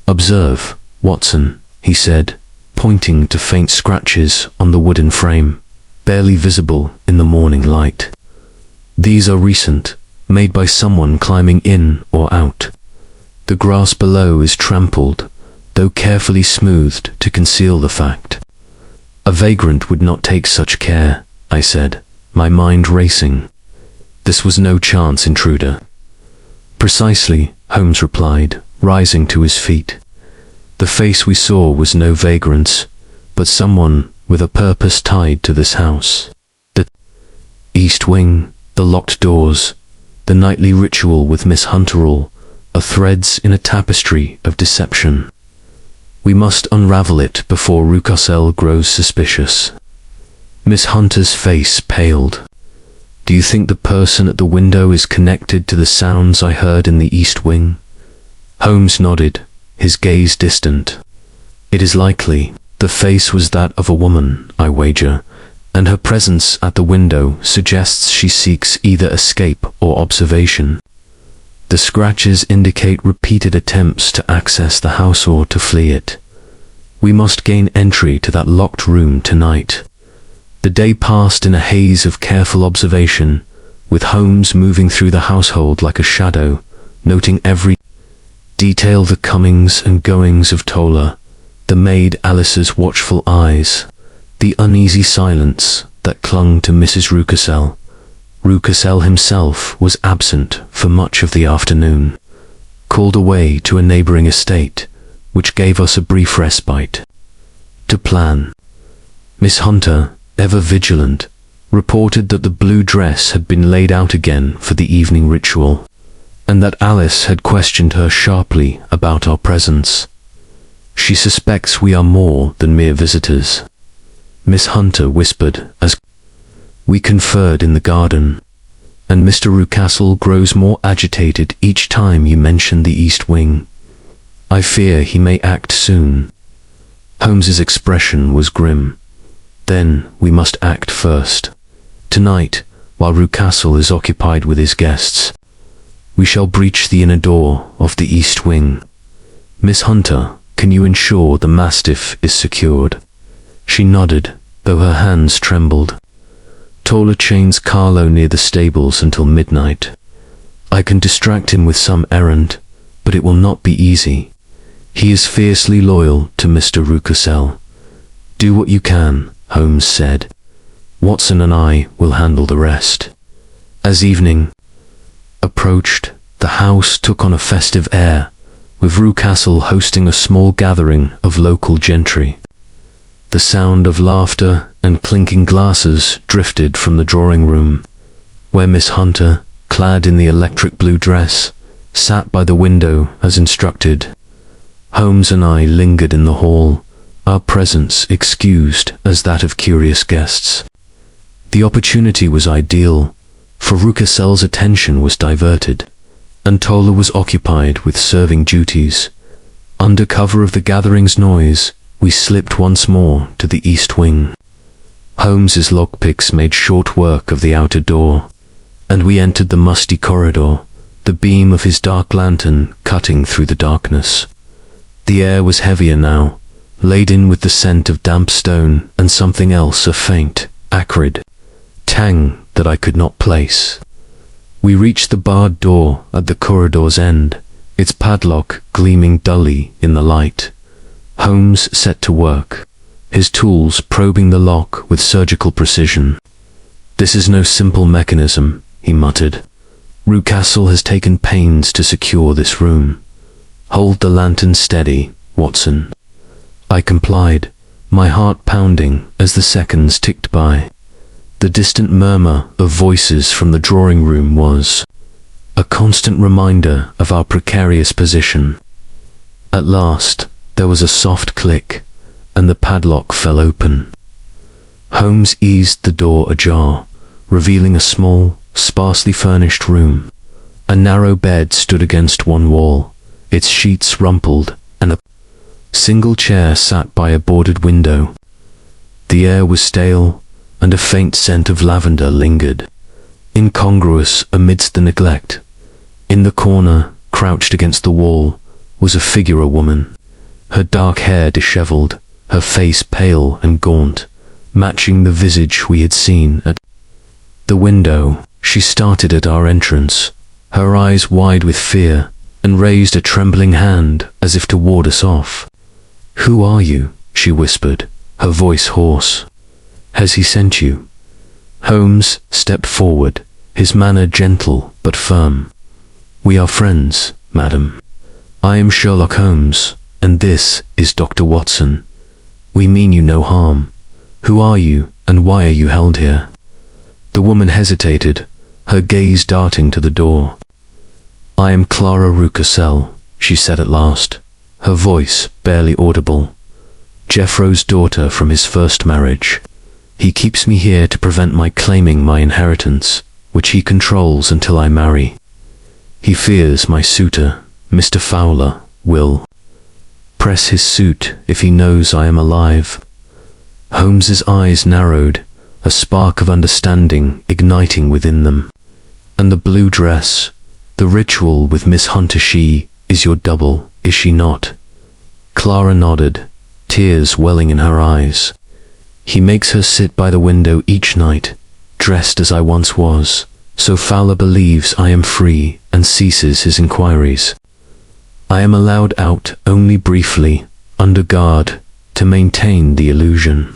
"Observe, Watson," he said, pointing to faint scratches on the wooden frame, barely visible in the morning light. "These are recent, made by someone climbing in or out. The grass below is trampled, though carefully smoothed to conceal the fact." "A vagrant would not take such care," I said, my mind racing. This was no chance intruder. Precisely, Holmes replied, rising to his feet. The face we saw was no vagrant, but someone with a purpose tied to this house. The East Wing, the locked doors, the nightly ritual with Miss Hunter all are threads in a tapestry of deception. We must unravel it before Roucassel grows suspicious. Miss Hunter's face paled. Do you think the person at the window is connected to the sounds I heard in the East Wing? Holmes nodded, his gaze distant. It is likely. The face was that of a woman, I wager, and her presence at the window suggests she seeks either escape or observation. The scratches indicate repeated attempts to access the house or to flee it. We must gain entry to that locked room tonight. The day passed in a haze of careful observation, with Holmes moving through the household like a shadow, noting every detail, the comings and goings of Tola, the maid Alice's watchful eyes, the uneasy silence that clung to Mrs. Roucassel. Roucassel himself was absent for much of the afternoon, called away to a neighboring estate, which gave us a brief respite to plan. Miss Hunter, ever vigilant, reported that the blue dress had been laid out again for the evening ritual, and that Alice had questioned her sharply about our presence. She suspects we are more than mere visitors, Miss Hunter whispered as we conferred in the garden, and Mr. Roucassel grows more agitated each time you mention the East Wing. I fear he may act soon. Holmes's expression was grim. Then we must act first. Tonight, while Roucassel is occupied with his guests, we shall breach the inner door of the East Wing. Miss Hunter, can you ensure the mastiff is secured? She nodded, though her hands trembled. Tola chains Carlo near the stables until midnight. I can distract him with some errand, but it will not be easy. He is fiercely loyal to Mr. Roucassel. Do what you can, Holmes said. Watson and I will handle the rest. As evening approached, the house took on a festive air, with Roucassel hosting a small gathering of local gentry. The sound of laughter and clinking glasses drifted from the drawing room, where Miss Hunter, clad in the electric blue dress, sat by the window as instructed. Holmes and I lingered in the hall, our presence excused as that of curious guests. The opportunity was ideal, for Roucassel's attention was diverted, and Tola was occupied with serving duties. Under cover of the gathering's noise, we slipped once more to the East Wing. Holmes's lockpicks made short work of the outer door, and we entered the musty corridor, the beam of his dark lantern cutting through the darkness. The air was heavier now, laden with the scent of damp stone and something else, a faint, acrid tang that I could not place. We reached the barred door at the corridor's end, its padlock gleaming dully in the light. Holmes set to work, his tools probing the lock with surgical precision. This is no simple mechanism, he muttered. Roucassel has taken pains to secure this room. Hold the lantern steady, Watson. I complied, my heart pounding as the seconds ticked by. The distant murmur of voices from the drawing room was a constant reminder of our precarious position. At last, there was a soft click, and the padlock fell open. Holmes eased the door ajar, revealing a small, sparsely furnished room. A narrow bed stood against one wall, its sheets rumpled, and a single chair sat by a boarded window. The air was stale, and a faint scent of lavender lingered, incongruous amidst the neglect. In the corner, crouched against the wall, was a figure, a woman, her dark hair disheveled, her face pale and gaunt, matching the visage we had seen at the window. She started at our entrance, her eyes wide with fear, and raised a trembling hand as if to ward us off. "Who are you?" she whispered, her voice hoarse. "Has he sent you?" Holmes stepped forward, his manner gentle but firm. We are friends, madam. I am Sherlock Holmes, and this is Dr. Watson. We mean you no harm. Who are you, and why are you held here?" The woman hesitated, her gaze darting to the door. "I am Clara Roucassel," she said at last, her voice barely audible. "Jeffro's daughter from his first marriage. He keeps me here to prevent my claiming my inheritance, which he controls until I marry. He fears my suitor, Mr. Fowler, will press his suit if he knows I am alive." Holmes's eyes narrowed, a spark of understanding igniting within them. "And the blue dress, the ritual with Miss Hunter, she is your double, is she not?" Clara nodded, tears welling in her eyes. "He makes her sit by the window each night, dressed as I once was, so Fowler believes I am free and ceases his inquiries. I am allowed out only briefly, under guard, to maintain the illusion."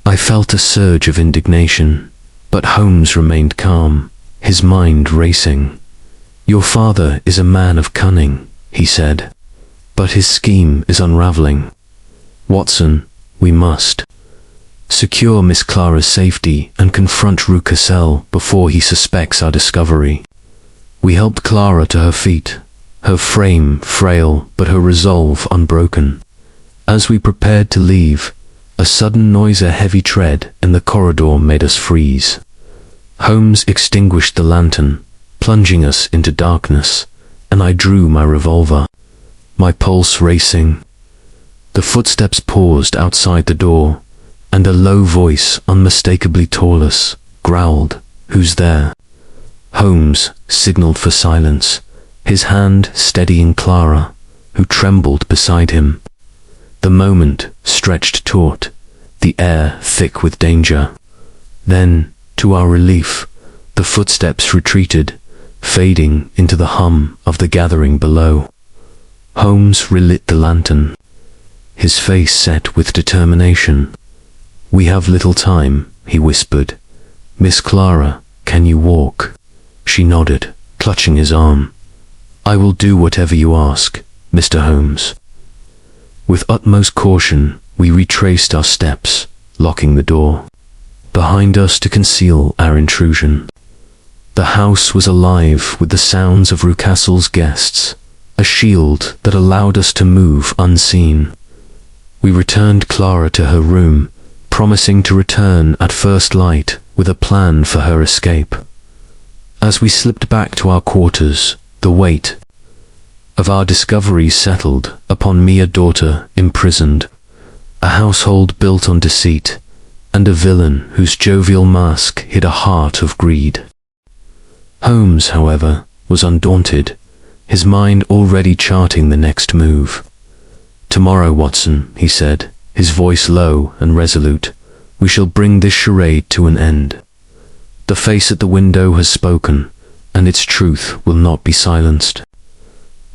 I felt a surge of indignation, but Holmes remained calm, his mind racing. "Your father is a man of cunning," he said, "but his scheme is unraveling. Watson, we must secure Miss Clara's safety and confront Roucassel before he suspects our discovery." We helped Clara to her feet, her frame frail but her resolve unbroken. As we prepared to leave, a sudden noise, a heavy tread in the corridor made us freeze. Holmes extinguished the lantern, plunging us into darkness, and I drew my revolver, my pulse racing. The footsteps paused outside the door, and a low voice, unmistakably Taurus, growled, "Who's there?" Holmes signaled for silence, his hand steadying Clara, who trembled beside him. The moment stretched taut, the air thick with danger. Then, to our relief, the footsteps retreated, fading into the hum of the gathering below. Holmes relit the lantern, his face set with determination. "We have little time," he whispered. "Miss Clara, can you walk?" She nodded, clutching his arm. "I will do whatever you ask, Mr. Holmes." With utmost caution, we retraced our steps, locking the door behind us to conceal our intrusion. The house was alive with the sounds of Roucassel's guests, a shield that allowed us to move unseen. We returned Clara to her room, promising to return at first light with a plan for her escape. As we slipped back to our quarters, the weight of our discovery settled upon me, a daughter imprisoned, a household built on deceit, and a villain whose jovial mask hid a heart of greed. Holmes, however, was undaunted, his mind already charting the next move. "Tomorrow, Watson," he said, his voice low and resolute, "we shall bring this charade to an end. The face at the window has spoken, and its truth will not be silenced."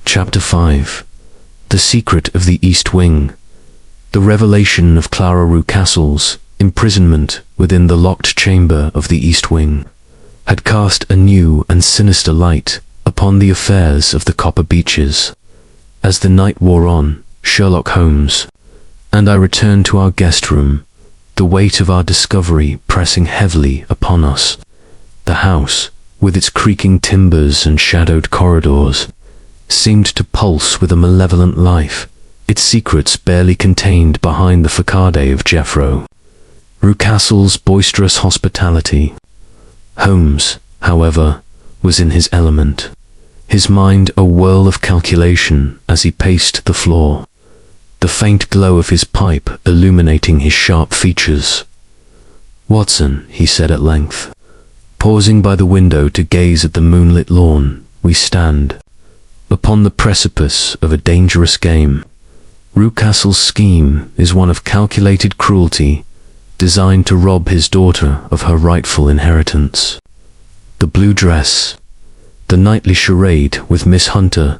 Chapter 5. The Secret of the East Wing. The revelation of Clara Roucassel's imprisonment within the locked chamber of the East Wing had cast a new and sinister light upon the affairs of the Copper Beeches. As the night wore on, Sherlock Holmes and I returned to our guest room, the weight of our discovery pressing heavily upon us. The house, with its creaking timbers and shadowed corridors, seemed to pulse with a malevolent life, its secrets barely contained behind the facade of Jeffro Roucassel's boisterous hospitality. Holmes, however, was in his element, his mind a whirl of calculation as he paced the floor, the faint glow of his pipe illuminating his sharp features. "Watson," he said at length, pausing by the window to gaze at the moonlit lawn, "we stand upon the precipice of a dangerous game. Roucassel's scheme is one of calculated cruelty, designed to rob his daughter of her rightful inheritance. The blue dress, the nightly charade with Miss Hunter,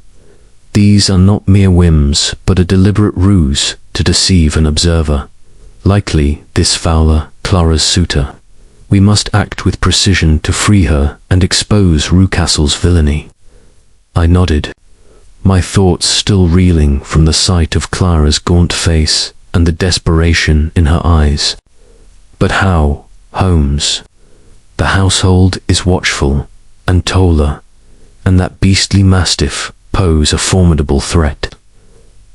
these are not mere whims, but a deliberate ruse to deceive an observer, likely this Fowler, Clara's suitor. We must act with precision to free her and expose Roucassel's villainy." I nodded, my thoughts still reeling from the sight of Clara's gaunt face and the desperation in her eyes. But how, Holmes? The household is watchful, and Tola, and that beastly mastiff pose a formidable threat.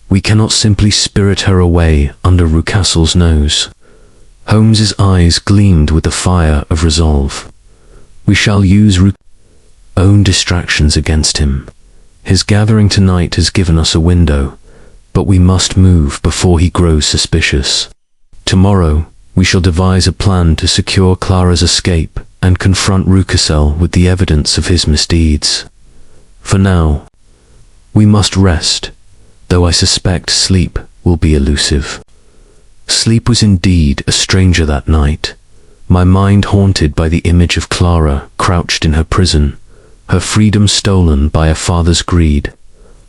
We cannot simply spirit her away under Rucastle's nose. Holmes's eyes gleamed with the fire of resolve. We shall use own distractions against him. His gathering tonight has given us a window, but we must move before he grows suspicious. Tomorrow, we shall devise a plan to secure Clara's escape and confront Rucastle with the evidence of his misdeeds. For now, we must rest, though I suspect sleep will be elusive. Sleep was indeed a stranger that night, my mind haunted by the image of Clara crouched in her prison, her freedom stolen by a father's greed.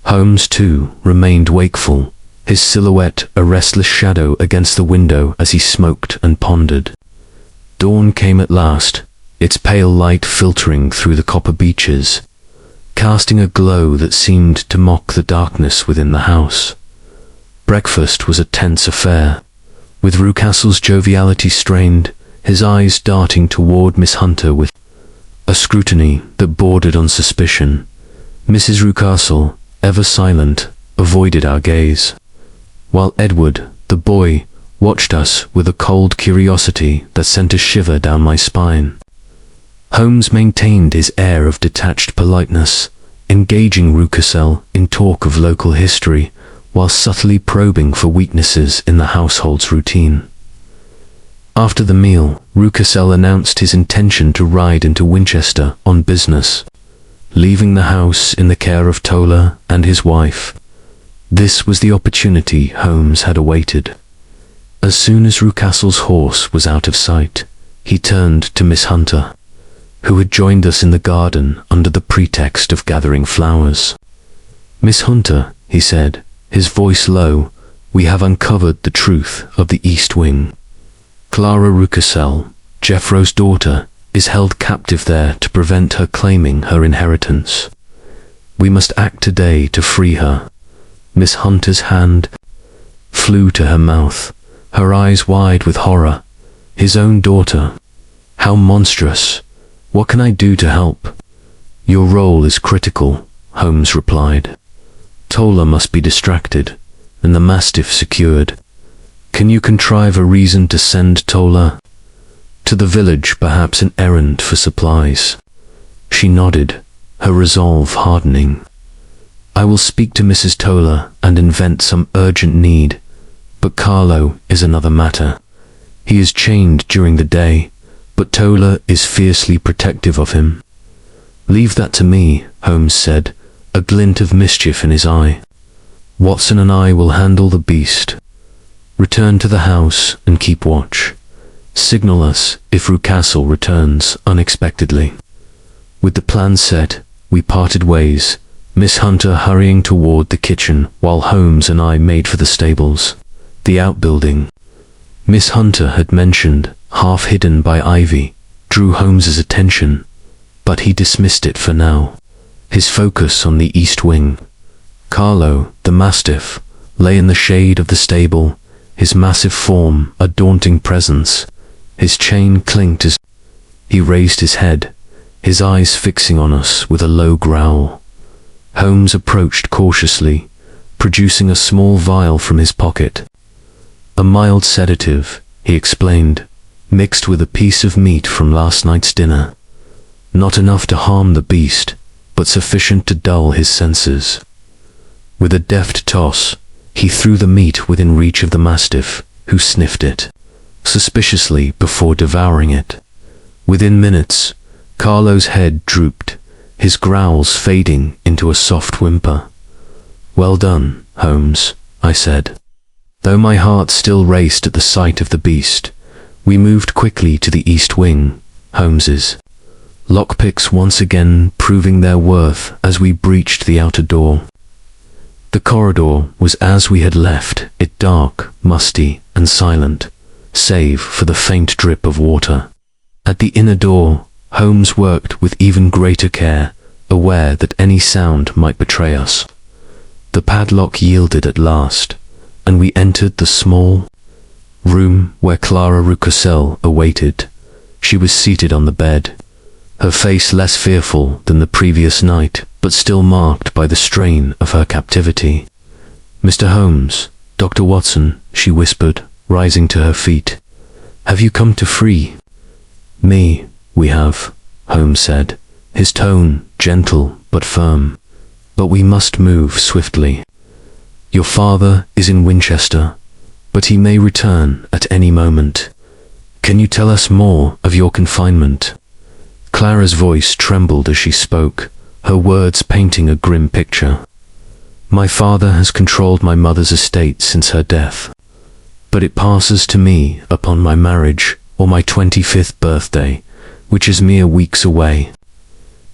Holmes, too, remained wakeful, his silhouette a restless shadow against the window as he smoked and pondered. Dawn came at last, its pale light filtering through the copper beeches, casting a glow that seemed to mock the darkness within the house. Breakfast was a tense affair, with Rucastle's joviality strained, his eyes darting toward Miss Hunter with a scrutiny that bordered on suspicion. Mrs. Rucastle, ever silent, avoided our gaze, while Edward, the boy, watched us with a cold curiosity that sent a shiver down my spine. Holmes maintained his air of detached politeness, engaging Rucastle in talk of local history, while subtly probing for weaknesses in the household's routine. After the meal, Rucastle announced his intention to ride into Winchester on business, leaving the house in the care of Tola and his wife. This was the opportunity Holmes had awaited. As soon as Rucastle's horse was out of sight, he turned to Miss Hunter, who had joined us in the garden under the pretext of gathering flowers. "Miss Hunter," he said, his voice low, "we have uncovered the truth of the East Wing. Clara Rucastle, Jeffro's daughter, is held captive there to prevent her claiming her inheritance. We must act today to free her." Miss Hunter's hand flew to her mouth, her eyes wide with horror. His own daughter? How monstrous! What can I do to help? "Your role is critical," Holmes replied. "Tola must be distracted, and the mastiff secured. Can you contrive a reason to send Tola to the village, perhaps an errand for supplies?" She nodded, her resolve hardening. "I will speak to Mrs. Tola and invent some urgent need, but Carlo is another matter. He is chained during the day, but Tola is fiercely protective of him." "Leave that to me," Holmes said, a glint of mischief in his eye. "Watson and I will handle the beast. Return to the house and keep watch. Signal us if Rucastle returns unexpectedly." With the plan set, we parted ways, Miss Hunter hurrying toward the kitchen while Holmes and I made for the stables. The outbuilding Miss Hunter had mentioned, half hidden by ivy, drew Holmes's attention, but he dismissed it for now, his focus on the East Wing. Carlo, the mastiff, lay in the shade of the stable, his massive form a daunting presence. His chain clinked as he raised his head, his eyes fixing on us with a low growl. Holmes approached cautiously, producing a small vial from his pocket. "A mild sedative," he explained, "mixed with a piece of meat from last night's dinner. Not enough to harm the beast, but sufficient to dull his senses." With a deft toss, he threw the meat within reach of the mastiff, who sniffed it suspiciously before devouring it. Within minutes, Carlo's head drooped, his growls fading into a soft whimper. "Well done, Holmes," I said. Though my heart still raced at the sight of the beast, we moved quickly to the East Wing, Holmes's. Lockpicks once again proving their worth as we breached the outer door. The corridor was as we had left it, dark, musty, and silent, save for the faint drip of water. At the inner door, Holmes worked with even greater care, aware that any sound might betray us. The padlock yielded at last, and we entered the small room where Clara Roucoussel awaited. She was seated on the bed, her face less fearful than the previous night, but still marked by the strain of her captivity. "Mr. Holmes, Dr. Watson," she whispered, rising to her feet. "Have you come to free me?" "We have," Holmes said, his tone gentle but firm. "But we must move swiftly. Your father is in Winchester, but he may return at any moment. Can you tell us more of your confinement?" Clara's voice trembled as she spoke, her words painting a grim picture. "My father has controlled my mother's estate since her death, but it passes to me upon my marriage or my 25th birthday, which is mere weeks away.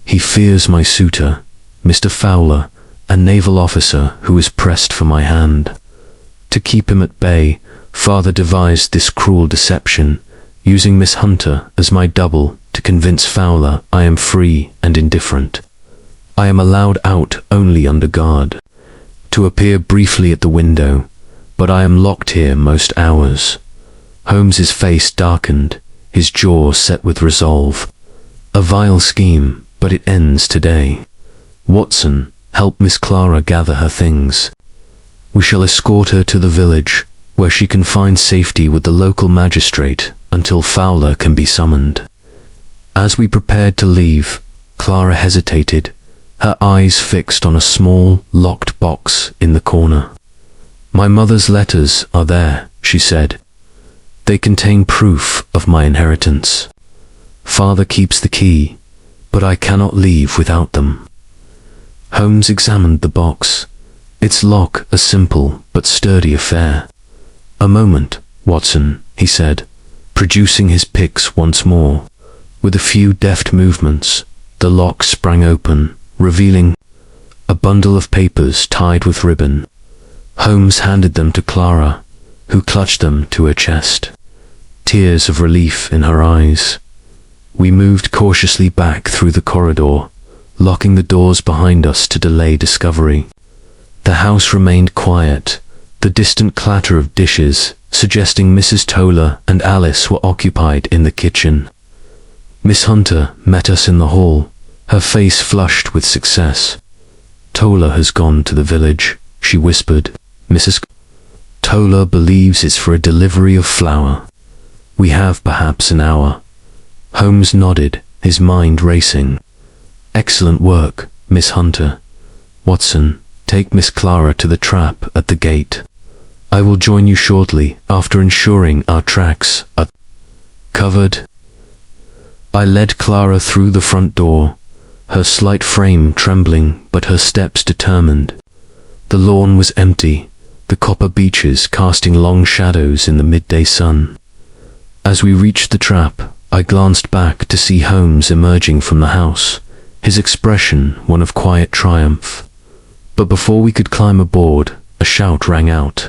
He fears my suitor, Mr. Fowler, a naval officer who is pressed for my hand. To keep him at bay, father devised this cruel deception, using Miss Hunter as my double to convince Fowler I am free and indifferent. I am allowed out only under guard, to appear briefly at the window, but I am locked here most hours." Holmes's face darkened, his jaw set with resolve. "A vile scheme, but it ends today. Watson, help Miss Clara gather her things. We shall escort her to the village, where she can find safety with the local magistrate until Fowler can be summoned." As we prepared to leave, Clara hesitated, her eyes fixed on a small, locked box in the corner. "My mother's letters are there," she said. "They contain proof of my inheritance. Father keeps the key, but I cannot leave without them." Holmes examined the box, its lock a simple but sturdy affair. "A moment, Watson," he said, producing his picks once more. With a few deft movements, the lock sprang open, revealing a bundle of papers tied with ribbon. Holmes handed them to Clara, who clutched them to her chest, tears of relief in her eyes. We moved cautiously back through the corridor, locking the doors behind us to delay discovery. The house remained quiet, the distant clatter of dishes suggesting Mrs. Toller and Alice were occupied in the kitchen. Miss Hunter met us in the hall, her face flushed with success. "Toller has gone to the village," she whispered. "Mrs. Toller believes it's for a delivery of flour. We have perhaps an hour." Holmes nodded, his mind racing. "Excellent work, Miss Hunter. Watson, take Miss Clara to the trap at the gate. I will join you shortly after ensuring our tracks are covered." I led Clara through the front door, her slight frame trembling but her steps determined. The lawn was empty, the Copper Beeches casting long shadows in the midday sun. As we reached the trap, I glanced back to see Holmes emerging from the house, his expression one of quiet triumph. But before we could climb aboard, a shout rang out.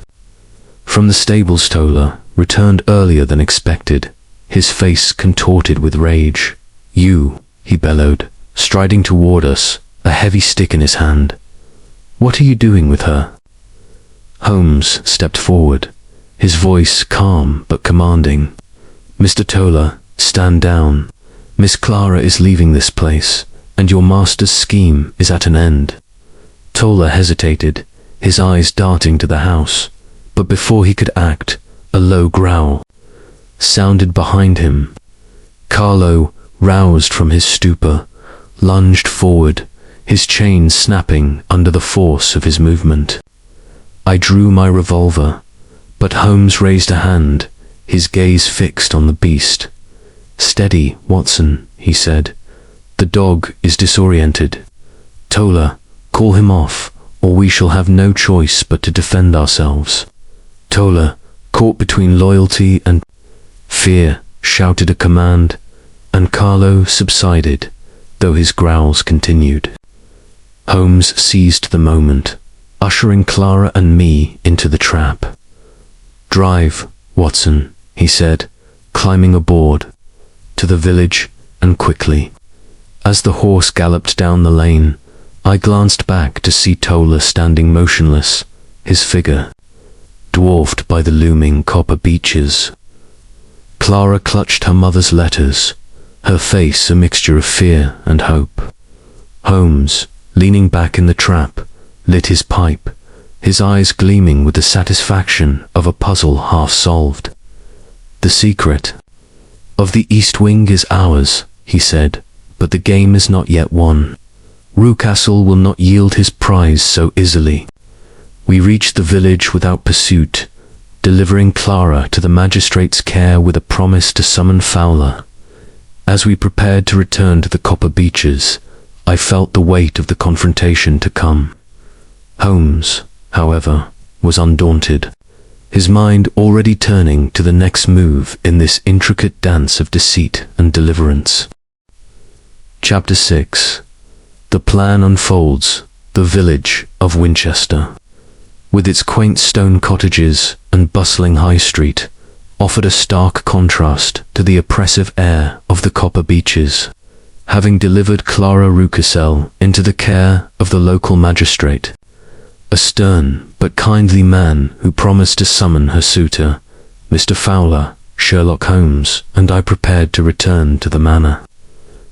From the stables, Toller returned earlier than expected, his face contorted with rage. "You," he bellowed, striding toward us, a heavy stick in his hand. "What are you doing with her?" Holmes stepped forward, his voice calm but commanding. "Mr. Toller, stand down. Miss Clara is leaving this place, and your master's scheme is at an end." Toller hesitated, his eyes darting to the house, but before he could act, a low growl sounded behind him. Carlo, roused from his stupor, lunged forward, his chain snapping under the force of his movement. I drew my revolver, but Holmes raised a hand, his gaze fixed on the beast. "Steady, Watson," he said. "The dog is disoriented. Toller, call him off, or we shall have no choice but to defend ourselves." Toller, caught between loyalty and fear, shouted a command, and Carlo subsided, though his growls continued. Holmes seized the moment, ushering Clara and me into the trap. "Drive, Watson," he said, climbing aboard. "To the village, and quickly. As the horse galloped down the lane, I glanced back to see Tola standing motionless, his figure dwarfed by the looming Copper Beeches. Clara clutched her mother's letters, her face a mixture of fear and hope. Holmes, leaning back in the trap, lit his pipe, his eyes gleaming with the satisfaction of a puzzle half solved. "The secret of the East Wing is ours," he said, "but the game is not yet won. Rucastle will not yield his prize so easily." We reached the village without pursuit, delivering Clara to the magistrate's care with a promise to summon Fowler. As we prepared to return to the Copper Beeches, I felt the weight of the confrontation to come. Holmes, however, was undaunted, his mind already turning to the next move in this intricate dance of deceit and deliverance. Chapter 6. The plan unfolds. The village of Winchester, with its quaint stone cottages and bustling high street, offered a stark contrast to the oppressive air of the Copper Beeches. Having delivered Clara Rucastle into the care of the local magistrate, a stern but kindly man who promised to summon her suitor, Mr. Fowler, Sherlock Holmes, and I prepared to return to the manor.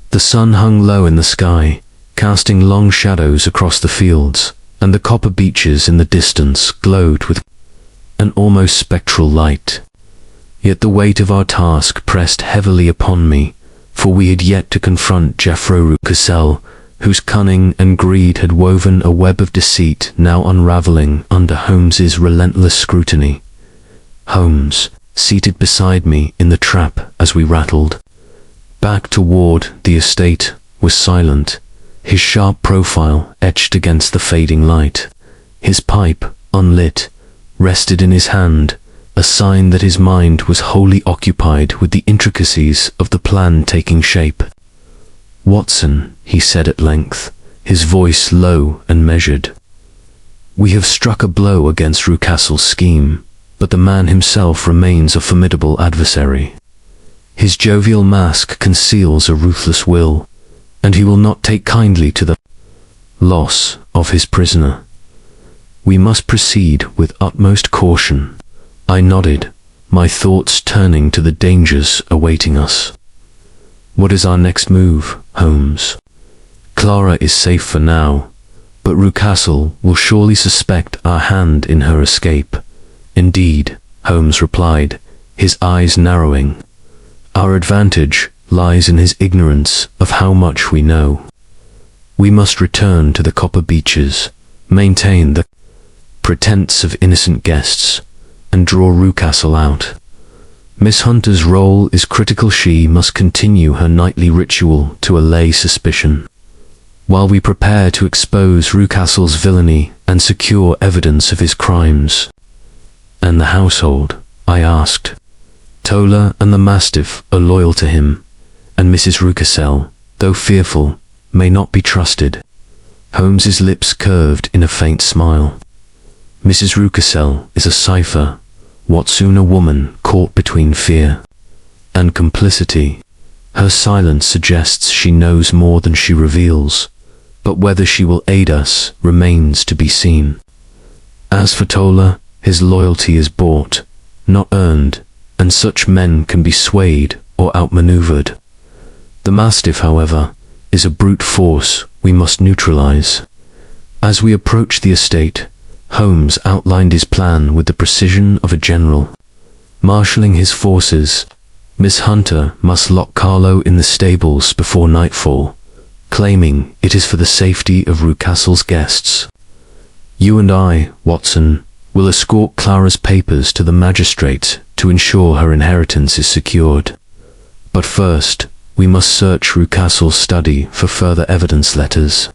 The sun hung low in the sky, casting long shadows across the fields, and the Copper Beeches in the distance glowed with an almost spectral light. Yet the weight of our task pressed heavily upon me, for we had yet to confront Jeffro Rucastle, whose cunning and greed had woven a web of deceit now unraveling under Holmes's relentless scrutiny. Holmes, seated beside me in the trap as we rattled back toward the estate, was silent, his sharp profile etched against the fading light. His pipe, unlit, rested in his hand, a sign that his mind was wholly occupied with the intricacies of the plan taking shape. "Watson," he said at length, his voice low and measured, "we have struck a blow against Rucastle's scheme, but the man himself remains a formidable adversary. His jovial mask conceals a ruthless will, and he will not take kindly to the loss of his prisoner. We must proceed with utmost caution." I nodded, my thoughts turning to the dangers awaiting us. "What is our next move, Holmes?" "Clara is safe for now, but Rucastle will surely suspect our hand in her escape." "Indeed," Holmes replied, his eyes narrowing. "Our advantage lies in his ignorance of how much we know. We must return to the Copper Beeches, maintain the pretense of innocent guests, and draw Rucastle out. Miss Hunter's role is critical. She must continue her nightly ritual to allay suspicion, while we prepare to expose Rucastle's villainy and secure evidence of his crimes." "And the household?" I asked. "Tola and the Mastiff are loyal to him, and Mrs. Rucastle, though fearful, may not be trusted." Holmes's lips curved in a faint smile. "Mrs. Rucastle is a cipher, Watson, a woman caught between fear and complicity. Her silence suggests she knows more than she reveals, but whether she will aid us remains to be seen. As for Tola, his loyalty is bought, not earned, and such men can be swayed or outmaneuvered. The Mastiff, however, is a brute force we must neutralize." As we approached the estate, Holmes outlined his plan with the precision of a general. Marshalling his forces, Miss Hunter must lock Carlo in the stables before nightfall, claiming it is for the safety of Rucastle's guests. "You and I, Watson, will escort Clara's papers to the magistrate to ensure her inheritance is secured. But first, we must search Rucastle's study for further evidence, letters,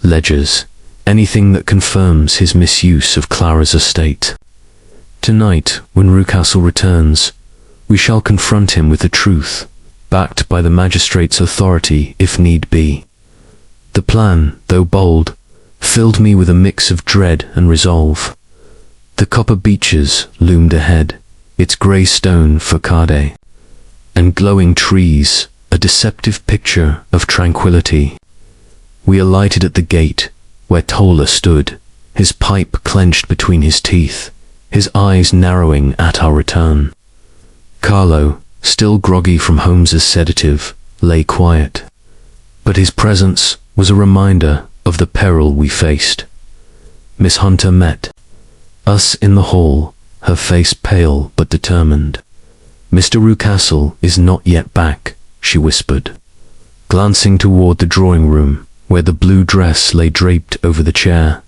ledgers, anything that confirms his misuse of Clara's estate. Tonight, when Rucastle returns, we shall confront him with the truth, backed by the magistrate's authority if need be." The plan, though bold, filled me with a mix of dread and resolve. The Copper Beeches loomed ahead, its grey stone facade and glowing trees a deceptive picture of tranquility. We alighted at the gate, where Tola stood, his pipe clenched between his teeth, his eyes narrowing at our return. Carlo, still groggy from Holmes's sedative, lay quiet, but his presence was a reminder of the peril we faced. Miss Hunter met us in the hall, her face pale but determined. "Mr. Rucastle is not yet back," she whispered, glancing toward the drawing room, where the blue dress lay draped over the chair.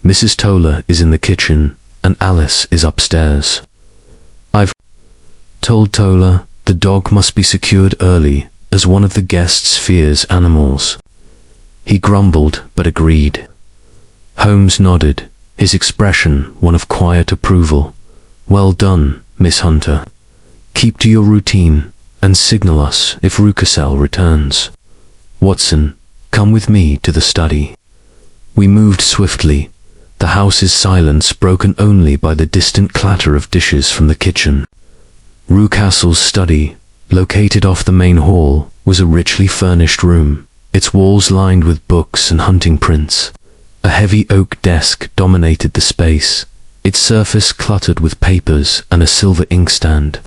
"Mrs. Tola is in the kitchen, and Alice is upstairs. I've told Tola the dog must be secured early, as one of the guests fears animals." He grumbled but agreed. Holmes nodded, his expression one of quiet approval. "Well done, Miss Hunter. Keep to your routine, and signal us if Rucastle returns. Watson, come with me to the study." We moved swiftly, the house's silence broken only by the distant clatter of dishes from the kitchen. Rucastle's study, located off the main hall, was a richly furnished room, its walls lined with books and hunting prints. A heavy oak desk dominated the space, its surface cluttered with papers and a silver inkstand.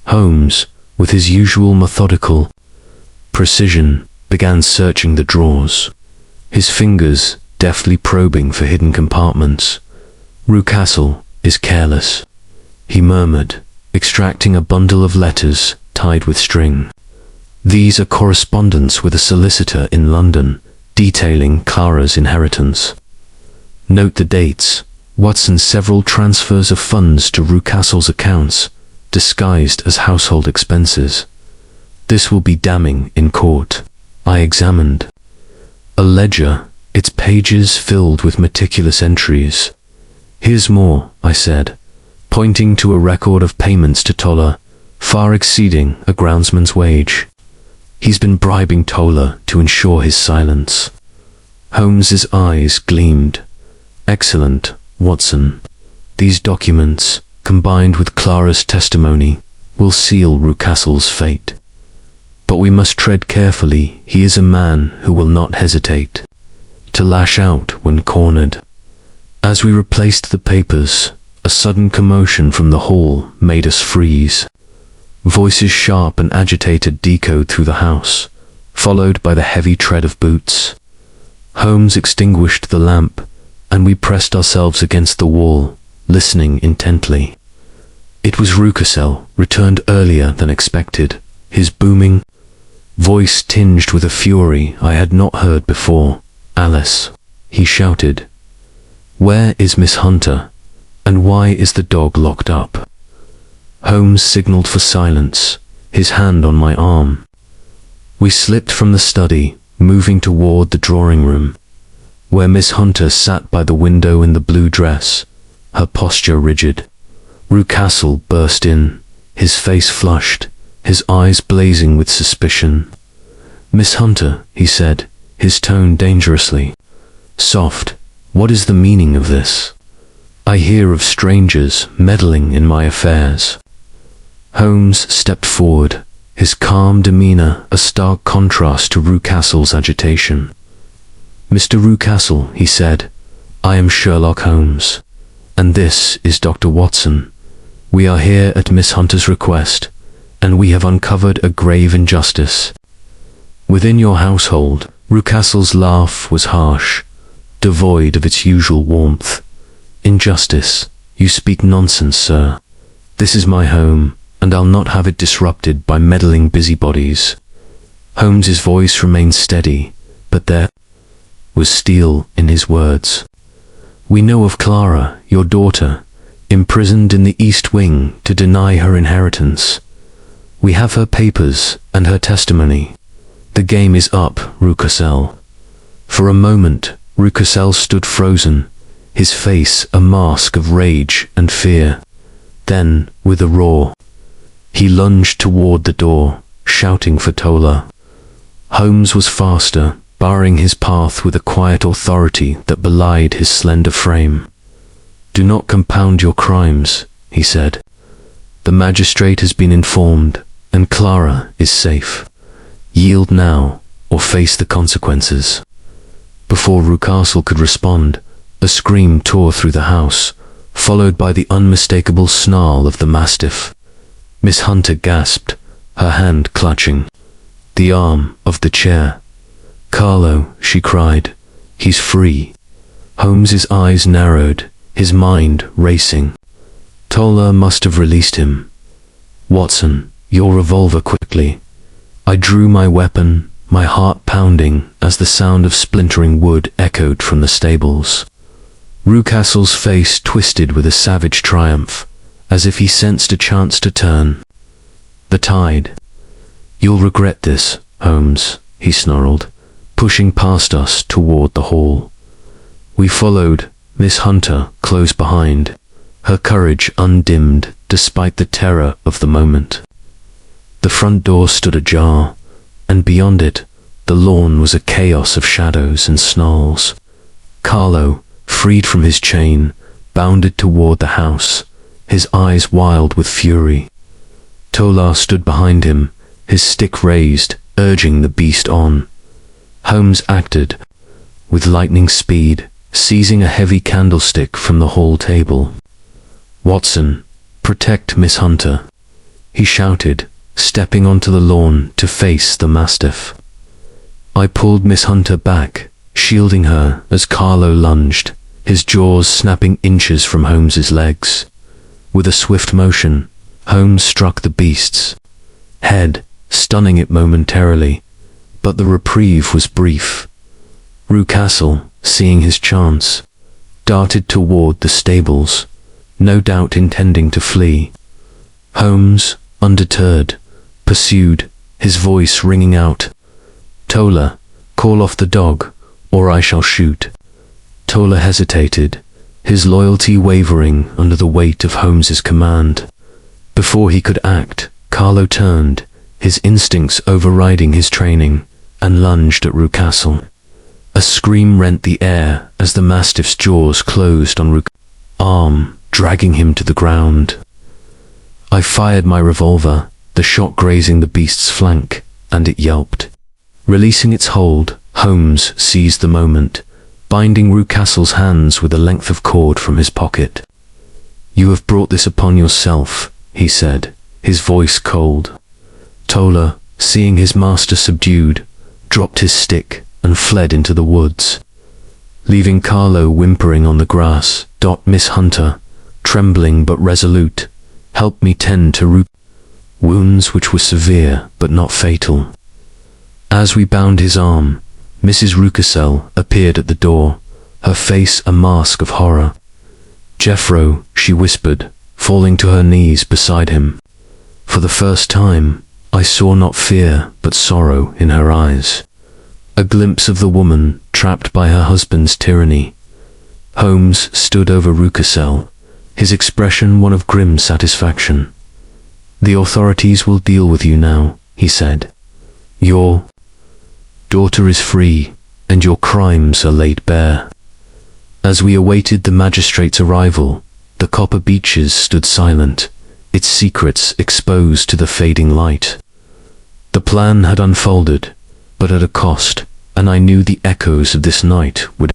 Holmes, with his usual methodical precision, began searching the drawers, his fingers deftly probing for hidden compartments. "Rucastle is careless," he murmured, extracting a bundle of letters tied with string. "These are correspondence with a solicitor in London, detailing Clara's inheritance. Note the dates. Watson's several transfers of funds to Rucastle's accounts, disguised as household expenses. This will be damning in court." I examined a ledger, its pages filled with meticulous entries. "Here's more," I said, pointing to a record of payments to Tola, far exceeding a groundsman's wage. "He's been bribing Tola to ensure his silence." Holmes's eyes gleamed. "Excellent, Watson. These documents, combined with Clara's testimony, will seal Rucastle's fate. But we must tread carefully. He is a man who will not hesitate to lash out when cornered." As we replaced the papers, a sudden commotion from the hall made us freeze. Voices sharp and agitated echoed through the house, followed by the heavy tread of boots. Holmes extinguished the lamp, and we pressed ourselves against the wall, listening intently. It was Rucastle, returned earlier than expected, his booming voice tinged with a fury I had not heard before. "Alice," he shouted, "where is Miss Hunter, and why is the dog locked up?" Holmes signaled for silence, his hand on my arm. We slipped from the study, moving toward the drawing room, where Miss Hunter sat by the window in the blue dress, her posture rigid. Rucastle burst in, his face flushed, his eyes blazing with suspicion. "Miss Hunter," he said, his tone dangerously soft, "what is the meaning of this? I hear of strangers meddling in my affairs." Holmes stepped forward, his calm demeanor a stark contrast to Rucastle's agitation. "Mr. Rucastle," he said, "I am Sherlock Holmes, and this is Dr. Watson. We are here at Miss Hunter's request, and we have uncovered a grave injustice within your household." Rucastle's laugh was harsh, devoid of its usual warmth. "Injustice? You speak nonsense, sir. This is my home, and I'll not have it disrupted by meddling busybodies." Holmes's voice remained steady, but there was steel in his words. "We know of Clara, your daughter, imprisoned in the East Wing to deny her inheritance. We have her papers and her testimony. The game is up, Rucastle." For a moment, Rucastle stood frozen, his face a mask of rage and fear. Then, with a roar, he lunged toward the door, shouting for Tola. Holmes was faster, barring his path with a quiet authority that belied his slender frame. "Do not compound your crimes," he said. "The magistrate has been informed, and Clara is safe. Yield now, or face the consequences. Before Rucastle could respond, a scream tore through the house, followed by the unmistakable snarl of the mastiff. Miss Hunter gasped, her hand clutching the arm of the chair. "Carlo," she cried, "he's free." Holmes's eyes narrowed, his mind racing. Toller must have released him. "Watson, your revolver quickly." I drew my weapon, my heart pounding as the sound of splintering wood echoed from the stables. Rucastle's face twisted with a savage triumph, as if he sensed a chance to turn the tide. "You'll regret this, Holmes," he snarled, pushing past us toward the hall. We followed, Miss Hunter close behind, her courage undimmed despite the terror of the moment. The front door stood ajar, and beyond it, the lawn was a chaos of shadows and snarls. Carlo, freed from his chain, bounded toward the house, his eyes wild with fury. Tolar stood behind him, his stick raised, urging the beast on. Holmes acted, with lightning speed, seizing a heavy candlestick from the hall table. "Watson, protect Miss Hunter," he shouted, stepping onto the lawn to face the mastiff. I pulled Miss Hunter back, shielding her as Carlo lunged, his jaws snapping inches from Holmes's legs. With a swift motion, Holmes struck the beast's head, stunning it momentarily, but the reprieve was brief. Rucastle, seeing his chance, darted toward the stables, no doubt intending to flee. Holmes, undeterred, pursued, his voice ringing out, "Toller, call off the dog, or I shall shoot." Toller hesitated, his loyalty wavering under the weight of Holmes's command. Before he could act, Carlo turned, his instincts overriding his training, and lunged at Rucastle. A scream rent the air as the mastiff's jaws closed on Rucastle's arm, dragging him to the ground. I fired my revolver, the shot grazing the beast's flank, and it yelped. Releasing its hold, Holmes seized the moment, binding Rucastle's hands with a length of cord from his pocket. "You have brought this upon yourself," he said, his voice cold. Toller, seeing his master subdued, dropped his stick and fled into the woods. Leaving Carlo whimpering on the grass, Miss Hunter, trembling but resolute, helped me tend to wounds which were severe but not fatal. As we bound his arm, Mrs. Rucastle appeared at the door, her face a mask of horror. "Jeffro," she whispered, falling to her knees beside him. For the first time, I saw not fear but sorrow in her eyes. A glimpse of the woman trapped by her husband's tyranny. Holmes stood over Rucastle, his expression one of grim satisfaction. "The authorities will deal with you now," he said. "Your daughter is free, and your crimes are laid bare." As we awaited the magistrate's arrival, the Copper Beeches stood silent, its secrets exposed to the fading light. The plan had unfolded, but at a cost, and I knew the echoes of this night would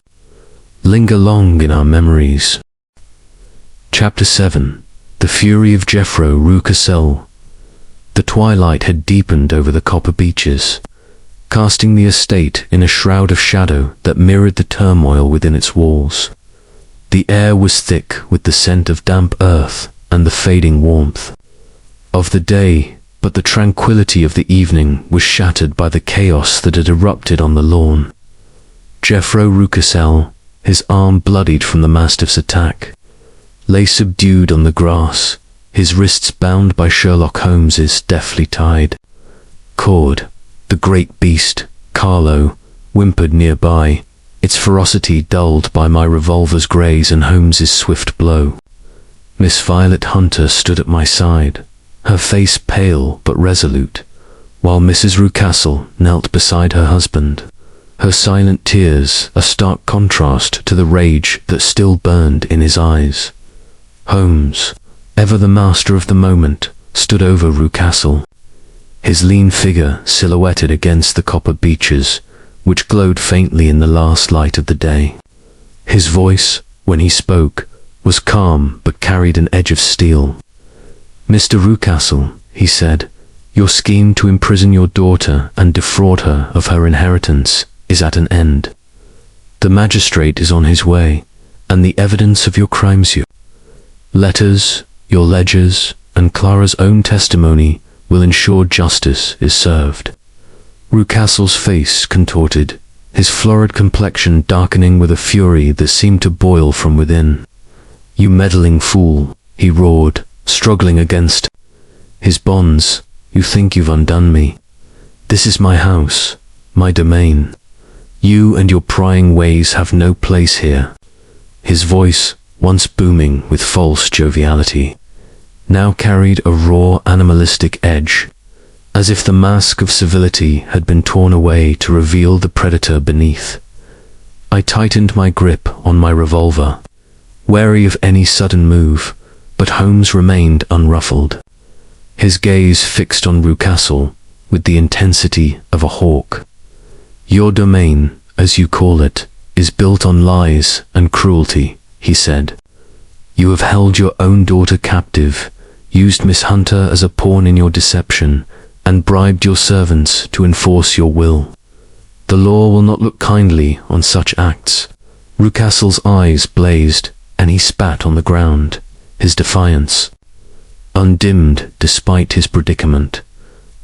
linger long in our memories. Chapter 7. The Fury of Jeffro Rucastle. The twilight had deepened over the Copper Beeches, casting the estate in a shroud of shadow that mirrored the turmoil within its walls. The air was thick with the scent of damp earth and the fading warmth of the day, but the tranquility of the evening was shattered by the chaos that had erupted on the lawn. Jeffro Rucastle, his arm bloodied from the mastiff's attack, lay subdued on the grass, his wrists bound by Sherlock Holmes's deftly tied cord. The great beast, Carlo, whimpered nearby, its ferocity dulled by my revolver's graze and Holmes's swift blow. Miss Violet Hunter stood at my side, her face pale but resolute, while Mrs. Rucastle knelt beside her husband, her silent tears a stark contrast to the rage that still burned in his eyes. Holmes, ever the master of the moment, stood over Rucastle, his lean figure silhouetted against the copper beeches, which glowed faintly in the last light of the day. His voice, when he spoke, was calm but carried an edge of steel. "Mr. Rucastle," he said, "your scheme to imprison your daughter and defraud her of her inheritance is at an end. The magistrate is on his way, and the evidence of your crimes, your letters, your ledgers, and Clara's own testimony will ensure justice is served." Rucastle's face contorted, his florid complexion darkening with a fury that seemed to boil from within. "You meddling fool," he roared, struggling against his bonds. "You think you've undone me. This is my house, my domain. You and your prying ways have no place here." His voice, once booming with false joviality, now carried a raw animalistic edge, as if the mask of civility had been torn away to reveal the predator beneath. I tightened my grip on my revolver, wary of any sudden move, but Holmes remained unruffled, his gaze fixed on Rucastle with the intensity of a hawk. "Your domain, as you call it, is built on lies and cruelty," he said. "You have held your own daughter captive, used Miss Hunter as a pawn in your deception, and bribed your servants to enforce your will. The law will not look kindly on such acts." Rucastle's eyes blazed, and he spat on the ground, his defiance undimmed despite his predicament.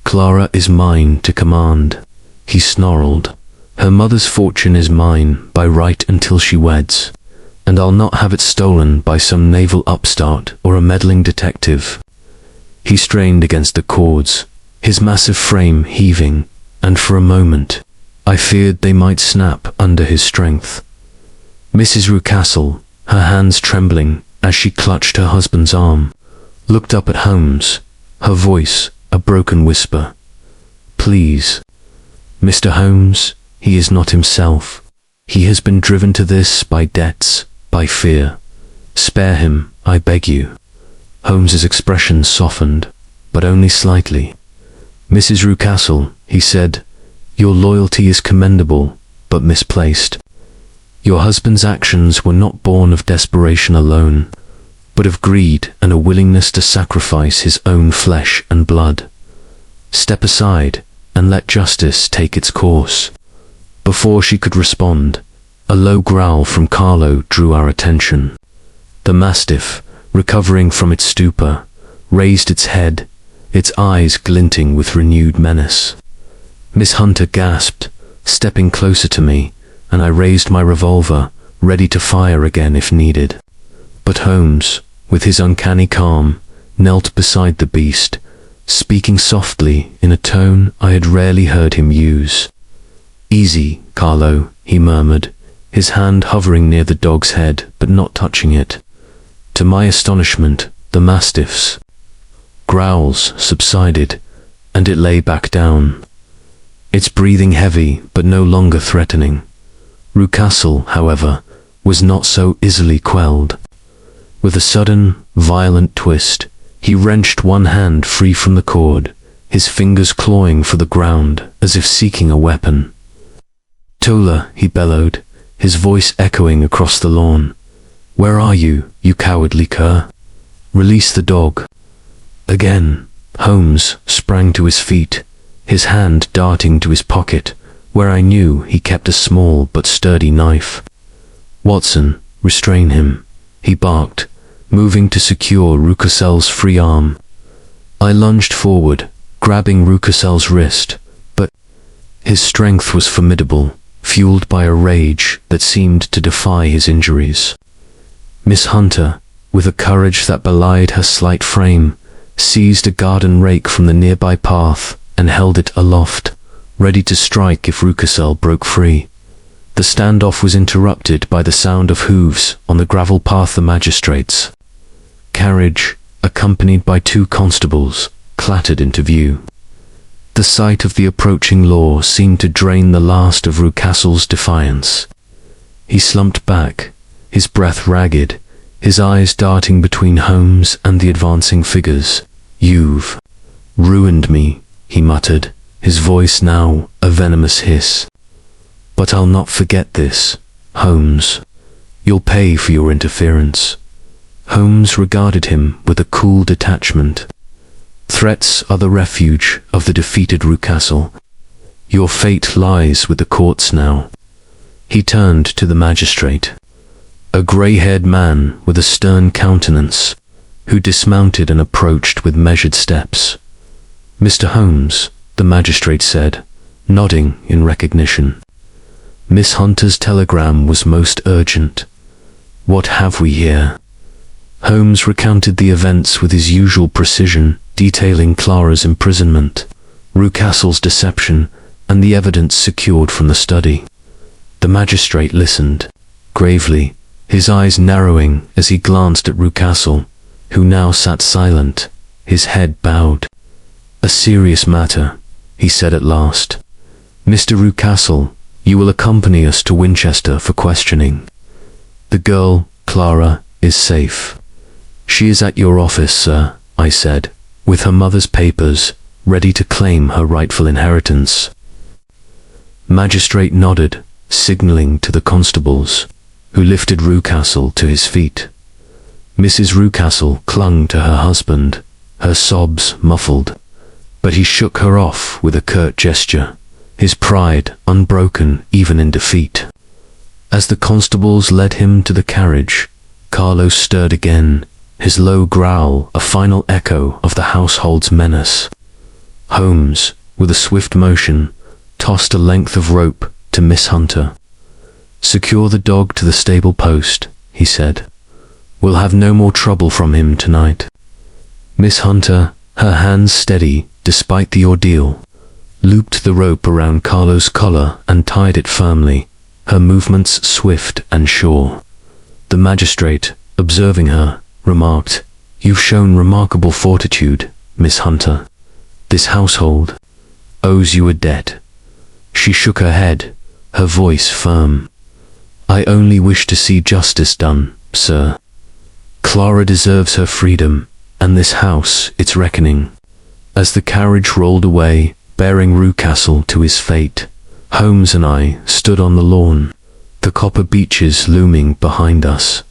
"Clara is mine to command," he snarled. "Her mother's fortune is mine by right until she weds, and I'll not have it stolen by some naval upstart or a meddling detective." He strained against the cords, his massive frame heaving, and for a moment I feared they might snap under his strength. Mrs. Rucastle, her hands trembling as she clutched her husband's arm, looked up at Holmes, her voice a broken whisper. "Please, Mr. Holmes, he is not himself. He has been driven to this by debts, by fear. Spare him, I beg you." Holmes's expression softened, but only slightly. "Mrs. Rucastle," he said, "your loyalty is commendable, but misplaced. Your husband's actions were not born of desperation alone, but of greed and a willingness to sacrifice his own flesh and blood. Step aside and let justice take its course." Before she could respond, a low growl from Carlo drew our attention. The mastiff, recovering from its stupor, raised its head, its eyes glinting with renewed menace. Miss Hunter gasped, stepping closer to me, and I raised my revolver, ready to fire again if needed. But Holmes, with his uncanny calm, knelt beside the beast, speaking softly in a tone I had rarely heard him use. "Easy, Carlo," he murmured, his hand hovering near the dog's head but not touching it. To my astonishment, the mastiff's growls subsided, and it lay back down, its breathing heavy but no longer threatening. Rucastle, however, was not so easily quelled. With a sudden, violent twist, he wrenched one hand free from the cord, his fingers clawing for the ground as if seeking a weapon. "Tola," he bellowed, his voice echoing across the lawn. "Where are you, you cowardly cur? Release the dog." Again, Holmes sprang to his feet, his hand darting to his pocket, where I knew he kept a small but sturdy knife. "Watson, restrain him," he barked, moving to secure Rucastle's free arm. I lunged forward, grabbing Rucastle's wrist, but his strength was formidable, fueled by a rage that seemed to defy his injuries. Miss Hunter, with a courage that belied her slight frame, seized a garden rake from the nearby path and held it aloft, ready to strike if Rucastle broke free. The standoff was interrupted by the sound of hooves on the gravel path. The magistrate's carriage, accompanied by 2 constables, clattered into view. The sight of the approaching law seemed to drain the last of Rucastle's defiance. He slumped back, his breath ragged, his eyes darting between Holmes and the advancing figures. "You've ruined me," he muttered, his voice now a venomous hiss. "But I'll not forget this, Holmes. You'll pay for your interference." Holmes regarded him with a cool detachment. "Threats are the refuge of the defeated Rucastle. Your fate lies with the courts now." He turned to the magistrate, a grey-haired man with a stern countenance, who dismounted and approached with measured steps. "Mr. Holmes," the magistrate said, nodding in recognition. "Miss Hunter's telegram was most urgent. What have we here?" Holmes recounted the events with his usual precision, detailing Clara's imprisonment, Rucastle's deception, and the evidence secured from the study. The magistrate listened, gravely, his eyes narrowing as he glanced at Rucastle, who now sat silent, his head bowed. "A serious matter," he said at last. "Mr. Rucastle, you will accompany us to Winchester for questioning. The girl, Clara, is safe." "She is at your office, sir," I said, "with her mother's papers, ready to claim her rightful inheritance." Magistrate nodded, signalling to the constables, who lifted Rucastle to his feet. Mrs. Rucastle clung to her husband, her sobs muffled, but he shook her off with a curt gesture, his pride unbroken even in defeat. As the constables led him to the carriage, Carlos stirred again, his low growl a final echo of the household's menace. Holmes, with a swift motion, tossed a length of rope to Miss Hunter. "Secure the dog to the stable post," he said. "We'll have no more trouble from him tonight." Miss Hunter, her hands steady despite the ordeal, looped the rope around Carlo's collar and tied it firmly, her movements swift and sure. The magistrate, observing her, remarked, "You've shown remarkable fortitude, Miss Hunter. This household owes you a debt." She shook her head, her voice firm. "I only wish to see justice done, sir. Clara deserves her freedom, and this house its reckoning." As the carriage rolled away, bearing Rucastle to his fate, Holmes and I stood on the lawn, the Copper Beeches looming behind us.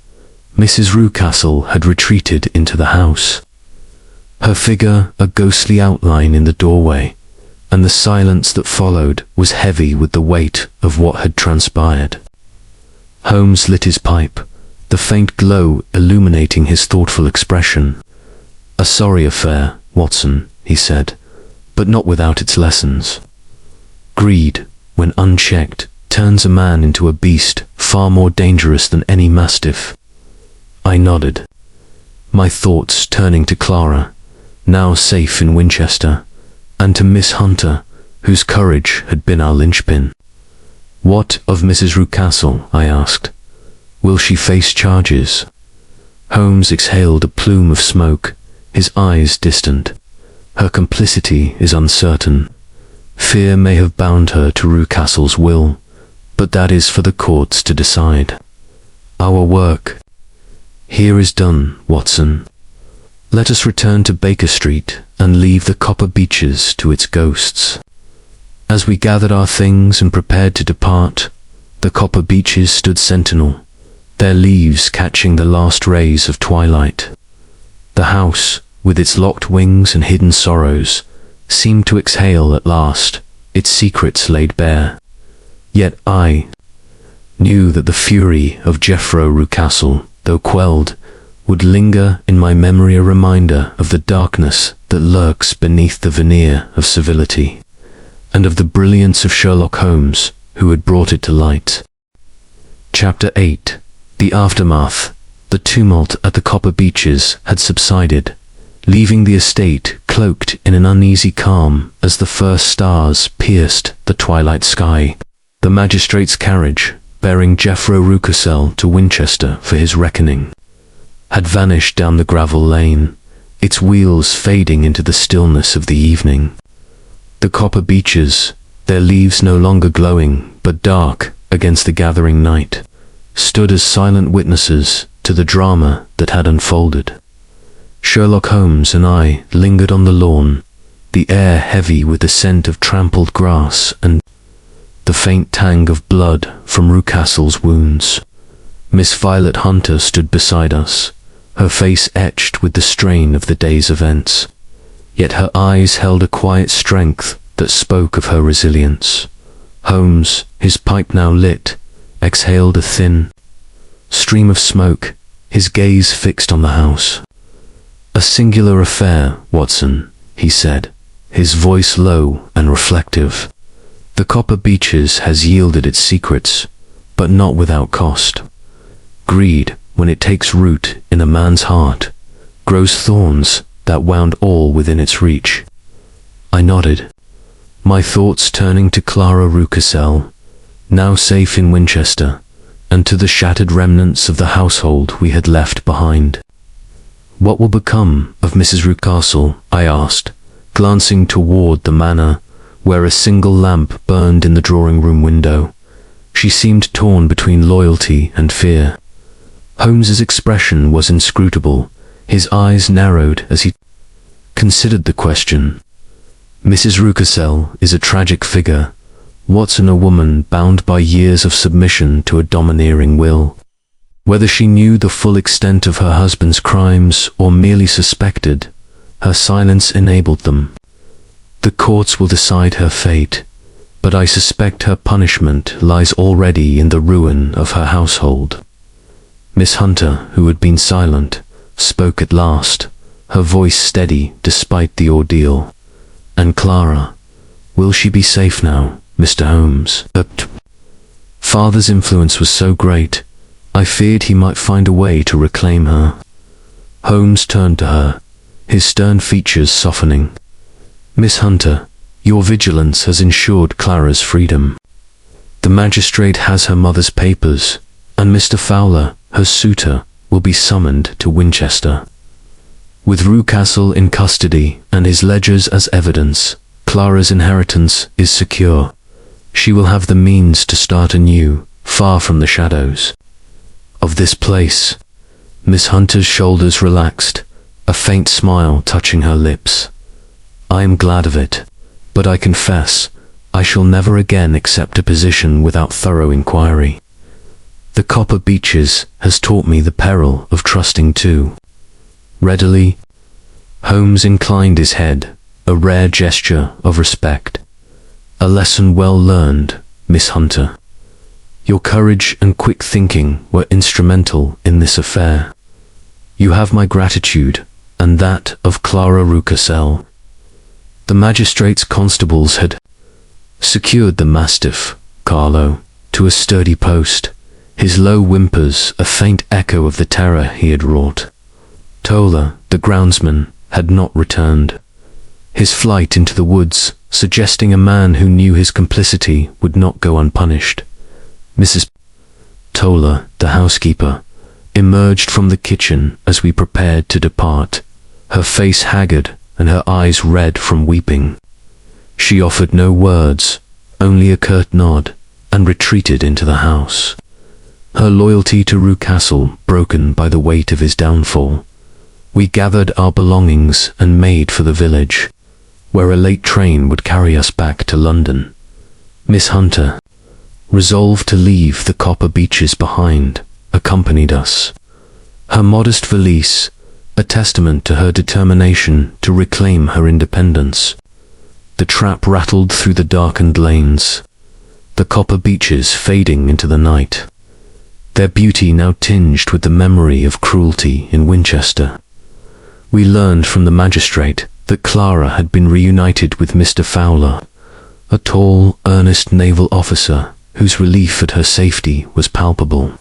Mrs. Rucastle had retreated into the house, her figure a ghostly outline in the doorway, and the silence that followed was heavy with the weight of what had transpired. Holmes lit his pipe, the faint glow illuminating his thoughtful expression. "A sorry affair, Watson," he said, "but not without its lessons. Greed, when unchecked, turns a man into a beast far more dangerous than any mastiff." I nodded, my thoughts turning to Clara, now safe in Winchester, and to Miss Hunter, whose courage had been our linchpin. "What of Mrs. Rucastle?" I asked. "Will she face charges?" Holmes exhaled a plume of smoke, his eyes distant. "Her complicity is uncertain. Fear may have bound her to Rucastle's will, but that is for the courts to decide. Our work here is done, Watson. Let us return to Baker Street and leave the Copper Beeches to its ghosts." As we gathered our things and prepared to depart, the Copper Beeches stood sentinel, their leaves catching the last rays of twilight. The house, with its locked wings and hidden sorrows, seemed to exhale at last, its secrets laid bare. Yet I knew that the fury of Jeffro Rucastle, though quelled, would linger in my memory, a reminder of the darkness that lurks beneath the veneer of civility, and of the brilliance of Sherlock Holmes, who had brought it to light. Chapter 8. The aftermath. The tumult at the Copper Beeches had subsided, leaving the estate cloaked in an uneasy calm as the first stars pierced the twilight sky. The magistrate's carriage, bearing Jeffro Rucastle to Winchester for his reckoning, had vanished down the gravel lane, its wheels fading into the stillness of the evening. The Copper Beeches, their leaves no longer glowing but dark against the gathering night, stood as silent witnesses to the drama that had unfolded. Sherlock Holmes and I lingered on the lawn, the air heavy with the scent of trampled grass and the faint tang of blood from Rucastle's wounds. Miss Violet Hunter stood beside us, her face etched with the strain of the day's events. Yet her eyes held a quiet strength that spoke of her resilience. Holmes, his pipe now lit, exhaled a thin stream of smoke, his gaze fixed on the house. "A singular affair, Watson," he said, his voice low and reflective. "The Copper Beeches has yielded its secrets, but not without cost. Greed, when it takes root in a man's heart, grows thorns that wound all within its reach." I nodded, my thoughts turning to Clara Rucastle, now safe in Winchester, and to the shattered remnants of the household we had left behind. "What will become of Mrs. Rucastle?" I asked, glancing toward the manor, where a single lamp burned in the drawing-room window. She seemed torn between loyalty and fear. Holmes's expression was inscrutable, his eyes narrowed as he considered the question. "Mrs. Rucastle is a tragic figure, Watson, a woman bound by years of submission to a domineering will. Whether she knew the full extent of her husband's crimes or merely suspected, her silence enabled them. The courts will decide her fate, but I suspect her punishment lies already in the ruin of her household." Miss Hunter, who had been silent, spoke at last, her voice steady despite the ordeal. "And Clara, will she be safe now, Mr. Holmes?" Father's influence was so great, I feared he might find a way to reclaim her. Holmes turned to her, his stern features softening. "Miss Hunter, your vigilance has ensured Clara's freedom. The magistrate has her mother's papers, and Mr. Fowler, her suitor, will be summoned to Winchester. With Rucastle in custody and his ledgers as evidence, Clara's inheritance is secure. She will have the means to start anew, far from the shadows of this place." Miss Hunter's shoulders relaxed, a faint smile touching her lips. "I am glad of it, but I confess, I shall never again accept a position without thorough inquiry. The Copper Beeches has taught me the peril of trusting too readily." Holmes inclined his head, a rare gesture of respect. "A lesson well learned, Miss Hunter. Your courage and quick thinking were instrumental in this affair. You have my gratitude, and that of Clara Rucastle." The magistrate's constables had secured the mastiff, Carlo, to a sturdy post, his low whimpers a faint echo of the terror he had wrought. Toller, the groundsman, had not returned, his flight into the woods suggesting a man who knew his complicity would not go unpunished. Mrs. Toller, the housekeeper, emerged from the kitchen as we prepared to depart, her face haggard and her eyes red from weeping. She offered no words, only a curt nod, and retreated into the house, her loyalty to Rucastle broken by the weight of his downfall. We gathered our belongings and made for the village, where a late train would carry us back to London. Miss Hunter, resolved to leave the Copper Beeches behind, accompanied us, her modest valise a testament to her determination to reclaim her independence. The trap rattled through the darkened lanes, the Copper Beeches fading into the night, their beauty now tinged with the memory of cruelty in Winchester. We learned from the magistrate that Clara had been reunited with Mr. Fowler, a tall, earnest naval officer whose relief at her safety was palpable.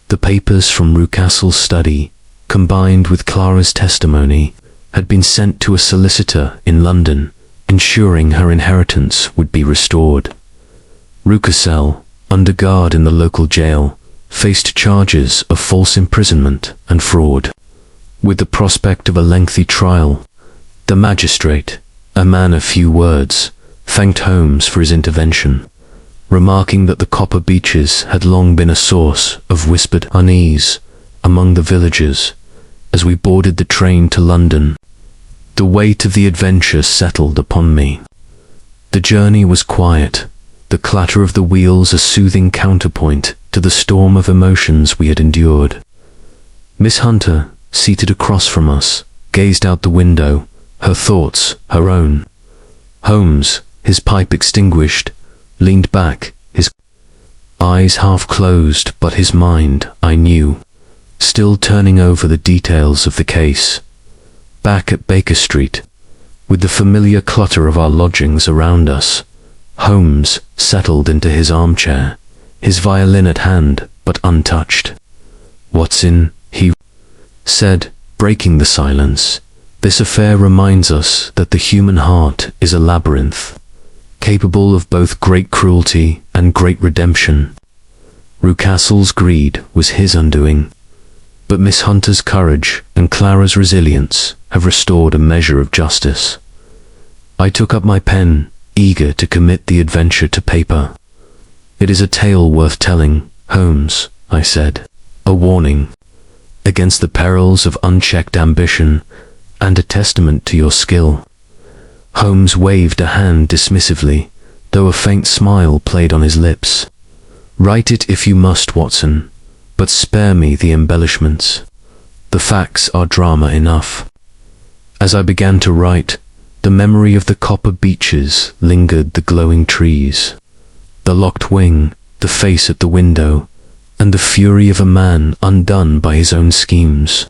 The papers from Rucastle's study, combined with Clara's testimony, had been sent to a solicitor in London, ensuring her inheritance would be restored. Rucastle, under guard in the local jail, faced charges of false imprisonment and fraud. With the prospect of a lengthy trial, the magistrate, a man of few words, thanked Holmes for his intervention, remarking that the Copper Beeches had long been a source of whispered unease among the villagers. As we boarded the train to London, The weight of the adventure settled upon me. The journey was quiet, the clatter of the wheels a soothing counterpoint to the storm of emotions we had endured. Miss Hunter, seated across from us, gazed out the window, her thoughts her own. Holmes, his pipe extinguished, leaned back, his eyes half closed, but his mind, I knew, still turning over the details of the case. Back at Baker Street, with the familiar clutter of our lodgings around us, Holmes settled into his armchair, his violin at hand, but untouched. "Watson," he said, breaking the silence, "this affair reminds us that the human heart is a labyrinth, capable of both great cruelty and great redemption. Rucastle's greed was his undoing, but Miss Hunter's courage and Clara's resilience have restored a measure of justice." I took up my pen, eager to commit the adventure to paper. "It is a tale worth telling, Holmes," I said, "a warning against the perils of unchecked ambition, and a testament to your skill." Holmes waved a hand dismissively, though a faint smile played on his lips. "Write it if you must, Watson, but spare me the embellishments. The facts are drama enough." As I began to write, the memory of the Copper Beeches lingered, the glowing trees, the locked wing, the face at the window, and the fury of a man undone by his own schemes.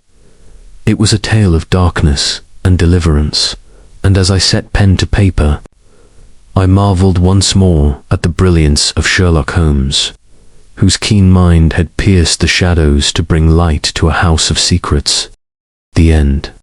It was a tale of darkness and deliverance, and as I set pen to paper, I marveled once more at the brilliance of Sherlock Holmes, whose keen mind had pierced the shadows to bring light to a house of secrets. The end.